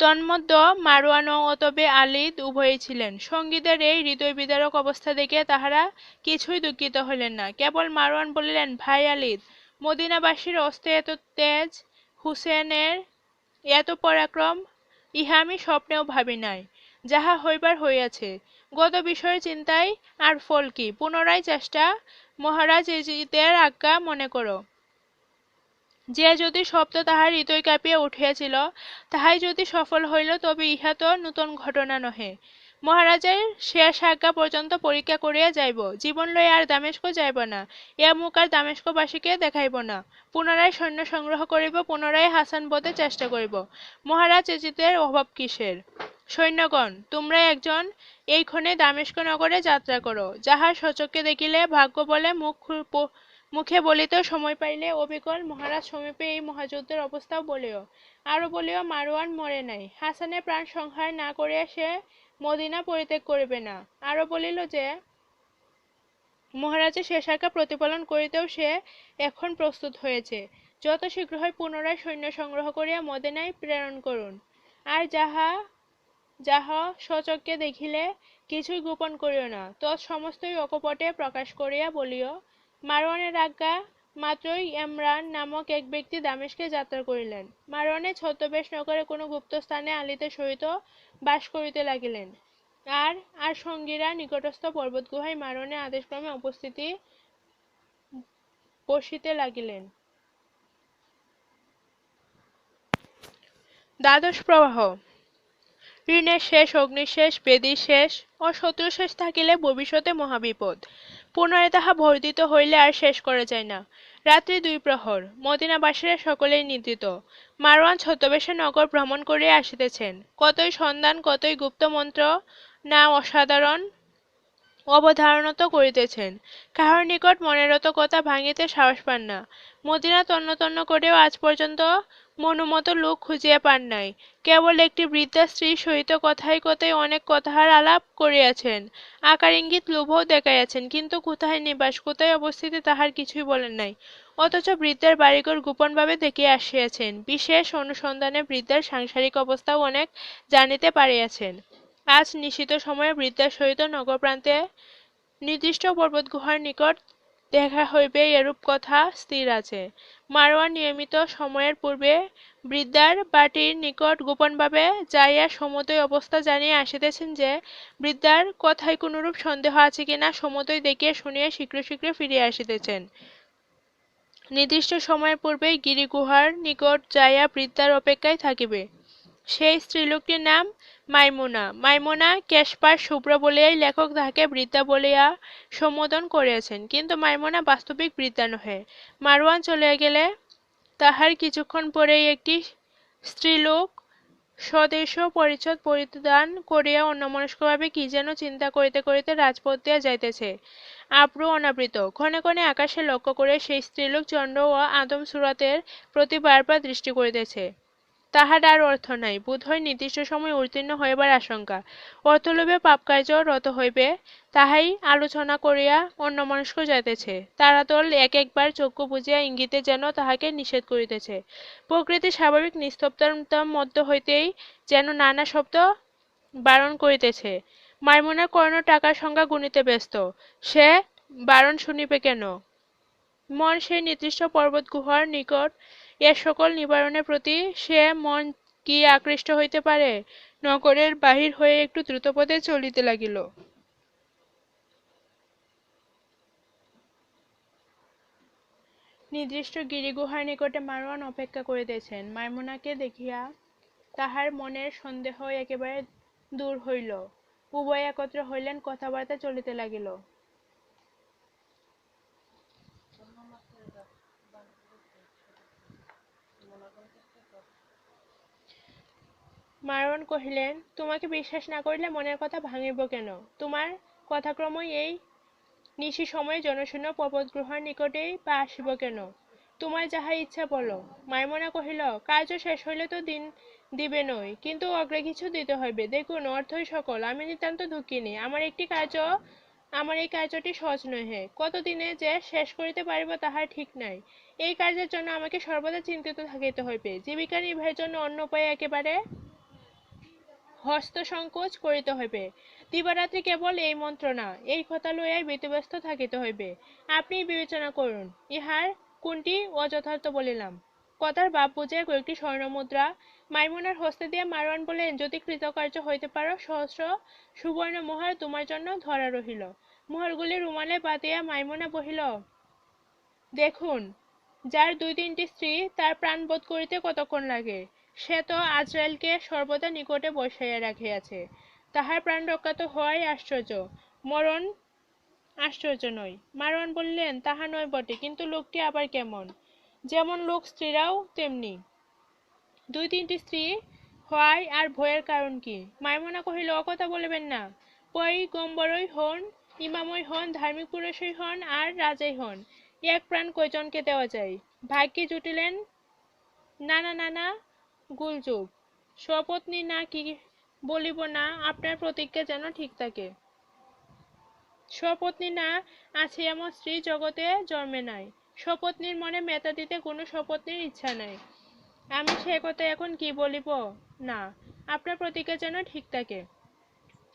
তন্মধ্যে মারওয়ান ও অতবে আলীদ উভয়েই ছিলেন। সঙ্গীদের এই হৃদয় বিদারক অবস্থা দেখিয়া তাহারা কিছুই দুঃখিত হইলেন না। কেবল মারওয়ান বলিলেন, ভাই আলীদ, মদিনাবাসীর অস্ত্রে এত তেজ, হুসেনের এত পরাক্রম, ইহা আমি স্বপ্নেও ভাবি নাই। যাহা হইবার হইয়াছে। গত বিষয়ের চিন্তায় আর ফল কি? পুনরায় চেষ্টা মহারাজ এজিদের আজ্ঞা মনে করো। যে যদি শব্দ তাহার হৃদয় কাঁপিয়া উঠিয়াছিল, তাহাই যদি সফল হইল, তবে ইহা তো নূতন ঘটনা নহে। মহারাজের শেষ আজ্ঞা পর্যন্ত পরীক্ষা করিয়া যাইব। জীবন লইয়া আর দামেস্ক যাইব না। এ মুখ আর দামেস্কবাসীকে দেখাইব না। পুনরায় সৈন্য সংগ্রহ করিব, পুনরায় হাসান বধে চেষ্টা করিব। মহারাজ এজিদের অভাব কিসের? সৈন্যগণ, তোমরা একজন এইক্ষণে দামেস্ক নগরে যাত্রা করো, যাহার স্বচক্ষে দেখিলে ভাগ্য বলে মুখে বলিতেও সময় পাইলে অবিকল মহারাজ সমীপে এই মহাযুদ্ধের অবস্থাও বলিও। আরো বলিও, মারওয়ান মরে নাই, হাসানের প্রাণ সংহার না করিয়া সে মদিনা পরিত্যাগ করিবে না। আরো বলিল যে মহারাজের শেষ আজ্ঞা প্রতিপালন করিতেও সে এখন প্রস্তুত হয়েছে। যত শীঘ্র হয় পুনরায় সৈন্য সংগ্রহ করিয়া মদিনায় প্রেরণ করুন। আর যাহা স্বচক্ষে দেখিলে কিছুই গোপন করিও না, সমস্তই অকপটে প্রকাশ করিয়া বলিও। মারওয়ানের আজ্ঞা মাত্রই ইমরান নামক এক ব্যক্তি দামেস্কে যাত্রা করিলেন। মারওয়ানের ছদ্মবেশ নগরে কোনো গুপ্ত স্থানে আলীদের সহিত বাস করিতে লাগিলেন। আর সঙ্গীরা নিকটস্থ পর্বত গুহায় মারওয়ানের আদেশক্রমে উপস্থিতি বসিতে লাগিলেন। দ্বাদশ প্রবাহ। ঋণের শেষ, অগ্নিশেষ, বেদীর শেষ ও শত্রুশেষ থাকিলে ভবিষ্যতে মহাবিপদ। পুনরায় তাহা বর্ধিত হইলে আর শেষ করা যায় না। রাত্রি 2 প্রহর। মদিনাবাসীরা সকলেই নিদ্রিত। মারওয়ান ছদ্মবেশে নগর ভ্রমণ করিয়া আসিতেছেন। কতই সন্ধান, কতই গুপ্ত মন্ত্র না অসাধারণ অবধারণত করিতেছেন। কাহার নিকট মনেরত কথা ভাঙিতে সাহস পান না। মদিনা তন্ন তন্ন করেও আজ পর্যন্ত মনুমত লোক খুঁজিয়া পান নাই। কেবল একটি বৃদ্ধা স্ত্রীর সহিত কথায় কথায় অনেক কথার আলাপ করিয়াছেন, আকার ইঙ্গিত লোভও দেখাইয়াছেন, কিন্তু কোথায় নিবাস, কোথায় অবস্থিতি তাহার কিছুই বলেন নাই। অথচ বৃদ্ধার বাড়িঘর গোপনভাবে দেখিয়া আসিয়াছেন। বিশেষ অনুসন্ধানে বৃদ্ধার সাংসারিক অবস্থাও অনেক জানিতে পারিয়াছেন। আজ নিশিত সময়ে বৃদ্ধার সহিত নগরপ্রান্তে নির্দিষ্ট পর্বত গুহার নিকট দেখা হইবে, এরূপ কথা স্থির আছে। মারওয়ান নিয়মিত সময়ের পূর্বে বৃদ্ধার বাটির নিকট গোপনভাবে যাইয়া সমুদয় অবস্থা জানিয়া আসিতেছেন যে বৃদ্ধার কথায় কোনরূপ সন্দেহ আছে কিনা সমুদয় দেখিয়া শুনিয়া শীঘ্র শীঘ্র ফিরিয়া আসিতেছেন। নির্দিষ্ট সময়ের পূর্বেই গিরিগুহার নিকট যাইয়া বৃদ্ধার অপেক্ষায় থাকিবে। সেই স্ত্রীলোকটির নাম মাইমুনা। মাইমুনা কেশপাশ শুভ্র বলিয়াই লেখক তাহাকে বৃদ্ধা বলিয়া সম্বোধন করিয়াছেন, কিন্তু মাইমুনা বাস্তবিক বৃদ্ধা নহে। মারওয়ান চলিয়া গেলে তাহার কিছুক্ষণ পরেই একটি স্ত্রীলোক স্বদেশ পরিচ্ছদ পরিধান করিয়া অন্যমনস্কভাবে কি যেন চিন্তা করিতে করিতে রাজপথ দিয়া যাইতেছে, আব্রু অনাবৃত। ক্ষণে ক্ষণে আকাশে লক্ষ্য করে সেই স্ত্রীলোক চন্দ্র ও আদম সুরাতের প্রতি বারবার দৃষ্টি করিতেছে। তাহার আর অর্থ নাই, বোধহয় নির্দিষ্ট সময় উত্তীর্ণ হইবার আশঙ্কা। অর্থলোভে পাপকার্য রত হইবে, তাহাই আলোচনা করিয়া অন্যমনস্ক যাইতেছে। তারাদল এক একবার চক্ষু বুজিয়া ইঙ্গিতে যেন তাহাকে নিষেধ করিতেছে। প্রকৃতির স্বাভাবিক নিস্তব্ধতার মধ্য হইতেই যেন নানা শব্দ বারণ করিতেছে। মাইমুনার কর্ণ টাকার সংখ্যা গুনিতে ব্যস্ত, সে বারণ শুনিবে কেন? মন সেই নির্দিষ্ট পর্বত গুহার নিকট এ সকল নিবারণের প্রতি সে মন কি আকৃষ্ট হইতে পারে? নগরের বাহির হয়ে একটু দ্রুতপদে চলিতে লাগিল। নির্দিষ্ট গিরিগুহার নিকটে মারওয়ান অপেক্ষা করিতেছেন। মাইমুনাকে দেখিয়া তাহার মনের সন্দেহ একেবারে দূর হইল। উভয়ে একত্র হইলেন, কথাবার্তা চলিতে লাগিল। মারওয়ান কহিলেন, তোমাকে বিশ্বাস না করিলে মনের কথা ভাঙিব কেন? তোমার কথাক্রমই এই নিশি সময়ে জনশূন্য পর্বতগুহার নিকটেই বা আসিব কেন? তোমার যাহা ইচ্ছা বলো। মাইমুনা কহিল, কার্য শেষ হইলে তো দিন দিবে নই, কিন্তু অগ্রে কিছু দিতে হইবে। দেখুন, অর্থই সকল। আমি নিতান্ত দুঃখিনী। আমার এই কার্যটি সহজ নহে। কতদিনে যে শেষ করিতে পারিব তাহার ঠিক নাই। এই কার্যের জন্য আমাকে সর্বদা চিন্তিত থাকিতে হইবে। জীবিকা নির্বাহের জন্য অন্য উপায়ে একেবারে হস্ত সংকোচ করিতে হইবে। দিবারাত্রি কেবল এই মন্ত্রণা, এই কথা লইয়াই ব্যতিব্যস্ত থাকিতে হইবে। আপনি বিবেচনা করুন, ইহার কোনটি অযথার্থ বলিলাম। কথার ভাব বুঝিয়া কয়েকটি স্বর্ণমুদ্রা মাইমুনার হস্তে দিয়া মারওয়ান বলেন, যদি কৃতকার্য হইতে পারো, সহস্র সুবর্ণ মোহর তোমার জন্য ধরা রহিল। মোহরগুলি রুমালে বাঁধিয়া মাইমুনা বহিল, দেখুন, যার 2-3টি স্ত্রী, তার প্রাণ বোধ করিতে কতক্ষণ লাগে? সে তো আজরাইলকে সর্বদা নিকটে বসাইয়া রাখিয়াছে। তাহার প্রাণ রক্ষা তো হওয়াই আশ্চর্য, মরণ আশ্চর্য নয়। মারওয়ান বললেন, তাহা নয় বটে, কিন্তু লোকটি আবার কেমন? যেমন লোক স্ত্রীরাও তেমনি। 2-3টি স্ত্রী হয় আর ভয়ের কারণ কি? মাইমুনা কহিল, অকথা বলিবেন না। পয়গম্বরই হন, ইমামই হন, ধার্মিক পুরুষই হন আর রাজাই হন, এক প্রাণ কয়জনকে দেওয়া যায়? ভাগ্যে জুটিলেন নানা নানা গুলযোগ। স্বপত্নী না কি বলিব না, আপনার প্রতিজ্ঞা যেন ঠিক থাকে। স্বপত্নী না আছে এমন স্ত্রী জগতে জন্মে নাই। স্বপত্নীর মনে মেতা দিতে কোনো স্বপত্নীর ইচ্ছা নাই। আমি সে কথা এখন কি বলিব না, আপনার প্রতিজ্ঞা যেন ঠিক থাকে।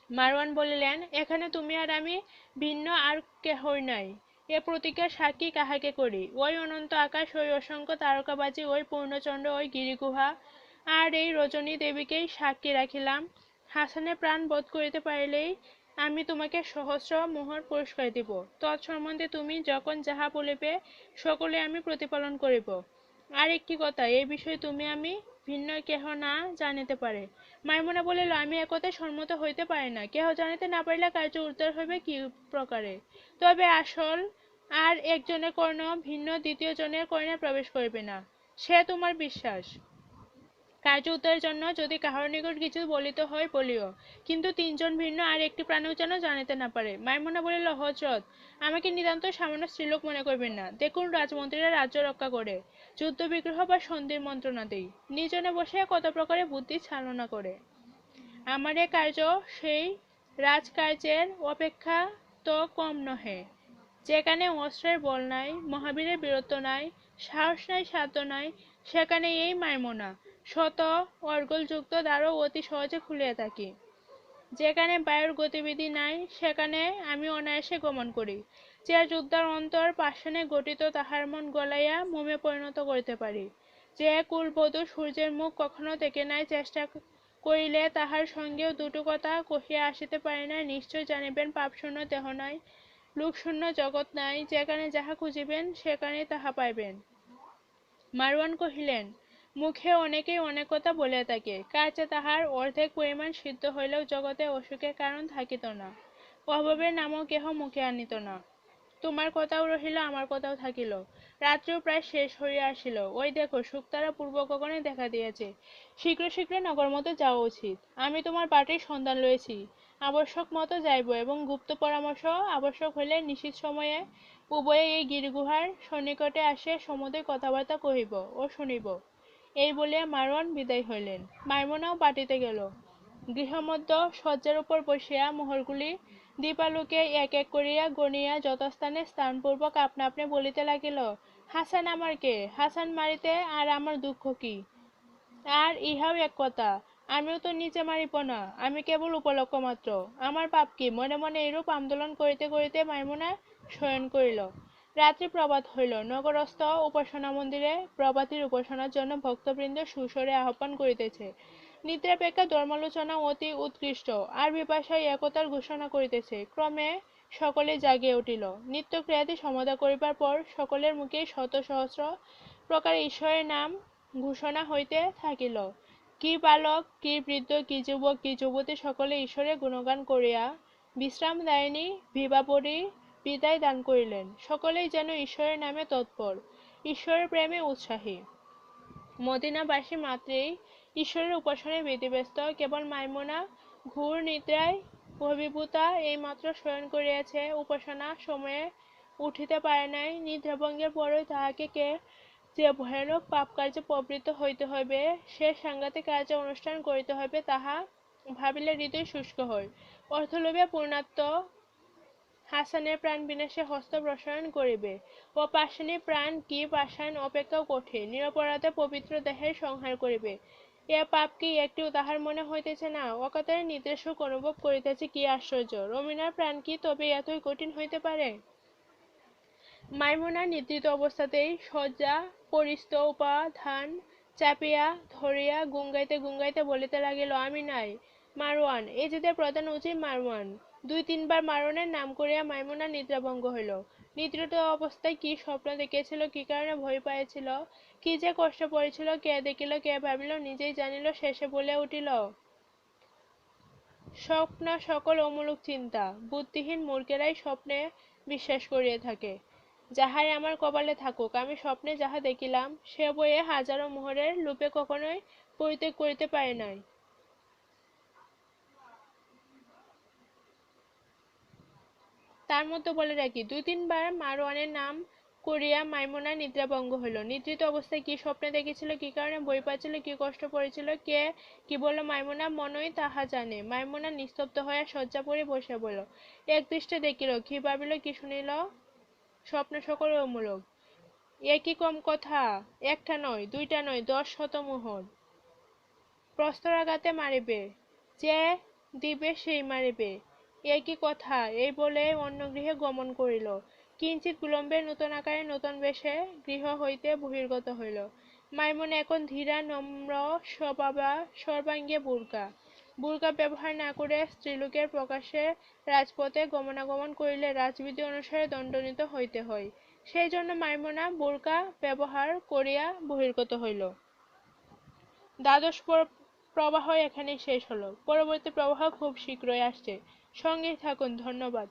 মারওয়ান বলিলেন, এখানে তুমি আর আমি ভিন্ন, আর কেহই নাই। এ প্রতিজ্ঞার সাক্ষী কাহাকে করি? ওই অনন্ত আকাশ, ওই অসংখ্য তারকাবাজি, ওই পূর্ণচন্দ্র, ওই গিরিগুহা আর এই রজনী দেবীকেই সাক্ষী রাখিলাম। হাসানের প্রাণ বোধ করিতে পারিলেই আমি তোমাকে সহস্র মোহর পুরস্কার দিব। তৎসম্বন্ধে তুমি যখন যাহা বলিবে সকলে আমি প্রতিপালন করিব। আর একটি কথা, এই বিষয়ে তুমি আমি ভিন্ন কেহ না জানিতে পারে। মাইমুনা বলিল, আমি একথায় সম্মত হইতে পারি না। কেহ জানিতে না পারিলে কার্য উদ্ধার হইবে কি প্রকারে? তবে আসল আর একজনের কর্ণ ভিন্ন দ্বিতীয় জনের কর্ণে প্রবেশ করিবে না, সে তোমার বিশ্বাস। কার্য উদ্ধারের জন্য যদি কাহার নিকট কিছু বলিতে হয় বলিও, কিন্তু তিনজন ভিন্ন আর একটি প্রাণীও যেন জানিতে না পারে। মাইমুনা বলিল, হযরত, আমাকে নিতান্ত সামান্য স্ত্রীলোক মনে করবেন না। দেখুন, রাজমন্ত্রীরা রাজ্য রক্ষা করে, যুদ্ধ বিগ্রহ বা সন্ধির মন্ত্রণা দেই, নির্জনে বসে কত প্রকারে বুদ্ধি চালনা করে। আমার এ কার্য সেই রাজকার্যের অপেক্ষা তো কম নহে। যেখানে অস্ত্রের বল নাই, মহাবীরের বীরত্ব নাই, সাহস নাই, সাধ্য নাই, সেখানে এই মাইমুনা শত অর্গলযুক্ত দ্বারও অতি সহজে খুলিয়া থাকি। যেখানে বায়ুর গতিবিধি নাই, সেখানে আমি অনায়াসে গমন করি। যে যোদ্ধার অন্তর পাষাণে গঠিত, তাহার মন গলাইয়া মোমে পরিণত করিতে পারি। যে কুলবধূ সূর্যের মুখ কখনো দেখে নাই, চেষ্টা করিলে তাহার সঙ্গেও দুটো কথা কহিয়া আসিতে পারি নাই, নিশ্চয় জানিবেন পাপশূন্য দেহ নাই, লোকশূন্য জগৎ নাই, যেখানে যাহা খুঁজিবেন সেখানেই তাহা পাইবেন। মারওয়ান কহিলেন, মুখে অনেকেই অনেক কথা বলিয়া থাকে, কার্যে তাহার অর্ধেক পরিমাণ সিদ্ধ হইলেও জগতে অসুখের কারণ থাকিত না, অভাবের নামও কেহ মুখে আনিত না। তোমার কথাও রহিল, আমার কথাও থাকিল। রাত্রিও প্রায় শেষ হইয়া আসিল। ওই দেখো, শুকতারা পূর্ব গগনে দেখা দিয়াছে। শীঘ্র শীঘ্র নগরমধ্যে যাওয়া উচিত। আমি তোমার বাটির সন্ধান লইয়াছি, আবশ্যক মতো যাইব, এবং গুপ্ত পরামর্শ আবশ্যক হইলে নিশীথ সময়ে উভয়ে এই গিরিগুহার সন্নিকটে আসিয়া সমুদয় কথাবার্তা কহিব ও শুনিব। এই বলিয়া মারওয়ান বিদায় হইলেন। মাইমুনাও বাটিতে গেল। গৃহমধ্য শয্যার উপর বসিয়া মোহরগুলি দীপালোকে এক এক করিয়া গণিয়া যথাস্থানে স্থানপূর্বক আপনা আপনি বলিতে লাগিল, হাসান আমার কে? হাসান মারিতে আর আমার দুঃখ কি? আর ইহাও এক কথা, আমিও তো নিজে মারিব না, আমি কেবল উপলক্ষ মাত্র। আমার পাপ কি? মনে মনে এইরূপ আন্দোলন করিতে করিতে মাইমুনা শয়ন করিল। রাত্রি প্রভাত হইল। নগরস্থ উপাসনা মন্দিরে প্রভাতীর উপাসনার জন্য ভক্তবৃন্দ সুস্বরে আহ্বান করিতেছে। নিদ্রাপেক্ষা ধর্মালোচনা অতি উৎকৃষ্ট, আর বিপাশায় একতার ঘোষণা করিতেছে। ক্রমে সকলে জাগিয়া উঠিল। নিত্যক্রিয়াদি সমাধা করিবার পর সকলের মুখেই শত সহস্র প্রকার ঈশ্বরের নাম ঘোষণা হইতে থাকিল। কি বালক, কি বৃদ্ধ, কি যুবক, কি যুবতী, সকলে ঈশ্বরের গুণগান করিয়া বিশ্রামদায়িনী বিভাবরী বিদায় দান করিলেন। সকলেই যেন ঈশ্বরের নামে তৎপর, ঈশ্বরের প্রেমে উৎসাহী। মদিনাবাসী মাত্রেই ঈশ্বরের উপাসনায় বিধিব্যস্ত। কেবল মাইমুনা ঘোর নিদ্রায় অভিভূতা এইমাত্র শয়ন করিয়াছে, উপাসনা সময়ে উঠিতে পারে নাই। নিদ্রাভঙ্গের পরই তাহাকে যে ভয়ানক পাপকার্যে প্রবৃত্ত হইতে হইবে, সে সাংঘাতিক কার্য অনুষ্ঠান করিতে হইবে, তাহা ভাবিলে হৃদয় শুষ্ক হয়। অর্থলোভে পূর্ণাত্ম হাসানের প্রাণ বিনাশে হস্ত প্রসারণ করিবে, ও পাষাণী প্রাণ কি পাষাণ অপেক্ষাও কঠিন, নিরপরাধে পবিত্র দেহের সংহার করিবে। এ পাপ কি একটিও তাহার মনে হইতেছে না? অকাতরে নিদ্রার সুখ অনুভব করিতেছে, কি আশ্চর্য! রমিনার প্রাণ কি তবে এতই কঠিন হইতে পারে? মাইমুনা নিদ্রিত অবস্থাতেই শয্যা পরিস্থ উপাধান চাপিয়া ধরিয়া গুঙ্গাইতে গুঙ্গাইতে বলিতে লাগিল, আমি নাই, মারওয়ান, এ জিদের প্রধান উজির মারওয়ান। দুই তিনবার মারওয়ানের নাম করিয়া মাইমুনার নিদ্রাভঙ্গ হইল। নিদ্রিত অবস্থায় কি স্বপ্ন দেখিয়াছিল, কি কারণে ভয় পাইয়াছিল, কি যে কষ্ট পড়েছিল, কে দেখিল, কে ভাবিল, নিজেই জানিল। শেষে বলিয়া উঠিল, স্বপ্ন সকল অমূলক চিন্তা, বুদ্ধিহীন মূর্খেরাই স্বপ্নে বিশ্বাস করিয়া থাকে। যাহাই আমার কপালে থাকুক, আমি স্বপ্নে যাহা দেখিলাম সে বইয়ে হাজারো মোহরের লোপে কখনোই পরিত্যাগ করিতে পারি নাই। তার মতো বলে রাখি, 2-3 বার মারওয়ানের নাম করিয়া মাইমুনার নিদ্রাভঙ্গ হইল। নিদ্রিত অবস্থায় কি স্বপ্নে দেখেছিল, কি কারণে বই পাচ্ছিল, কি কষ্ট পড়েছিল, কে কি বলল, মাইমুনা মনই তাহা জানে। মাইমুনা নিস্তব্ধ হইয়া শয্যা পড়ে বসে পড়ল। এক দৃষ্টে দেখিল, কি ভাবিল, কি শুনিল, স্বপ্ন সকল অমূলক। এ কি কম কথা, একটা নয়, দুইটা নয়, 10 শত মোহর প্রস্তরাঘাতে মারিবে, যে দিবে সেই মারিবে। এ কি কথা, এই বলে অন্য গৃহে গমন করিল। কিঞ্চিৎ বিলম্বে নূতন আকারে নূতন বেশে গৃহ হইতে বহির্গত হইল। মাইমুনা এখন ধীরা, নম্র স্বভাবা, সর্বাঙ্গে বোরকা। বোরকা ব্যবহার না করে স্ত্রীলোকের প্রকাশ্যে রাজপথে গমনাগমন করিলে রাজবিধি অনুসারে দণ্ডনীয় হইতে হয়। সেই জন্য মাইমুনা বোরকা ব্যবহার করিয়া বহির্গত হইল। দ্বাদশ প্রবাহ এখানেই শেষ হলো। পরবর্তী প্রবাহ খুব শীঘ্রই আসছে। সঙ্গেই থাকুন। ধন্যবাদ।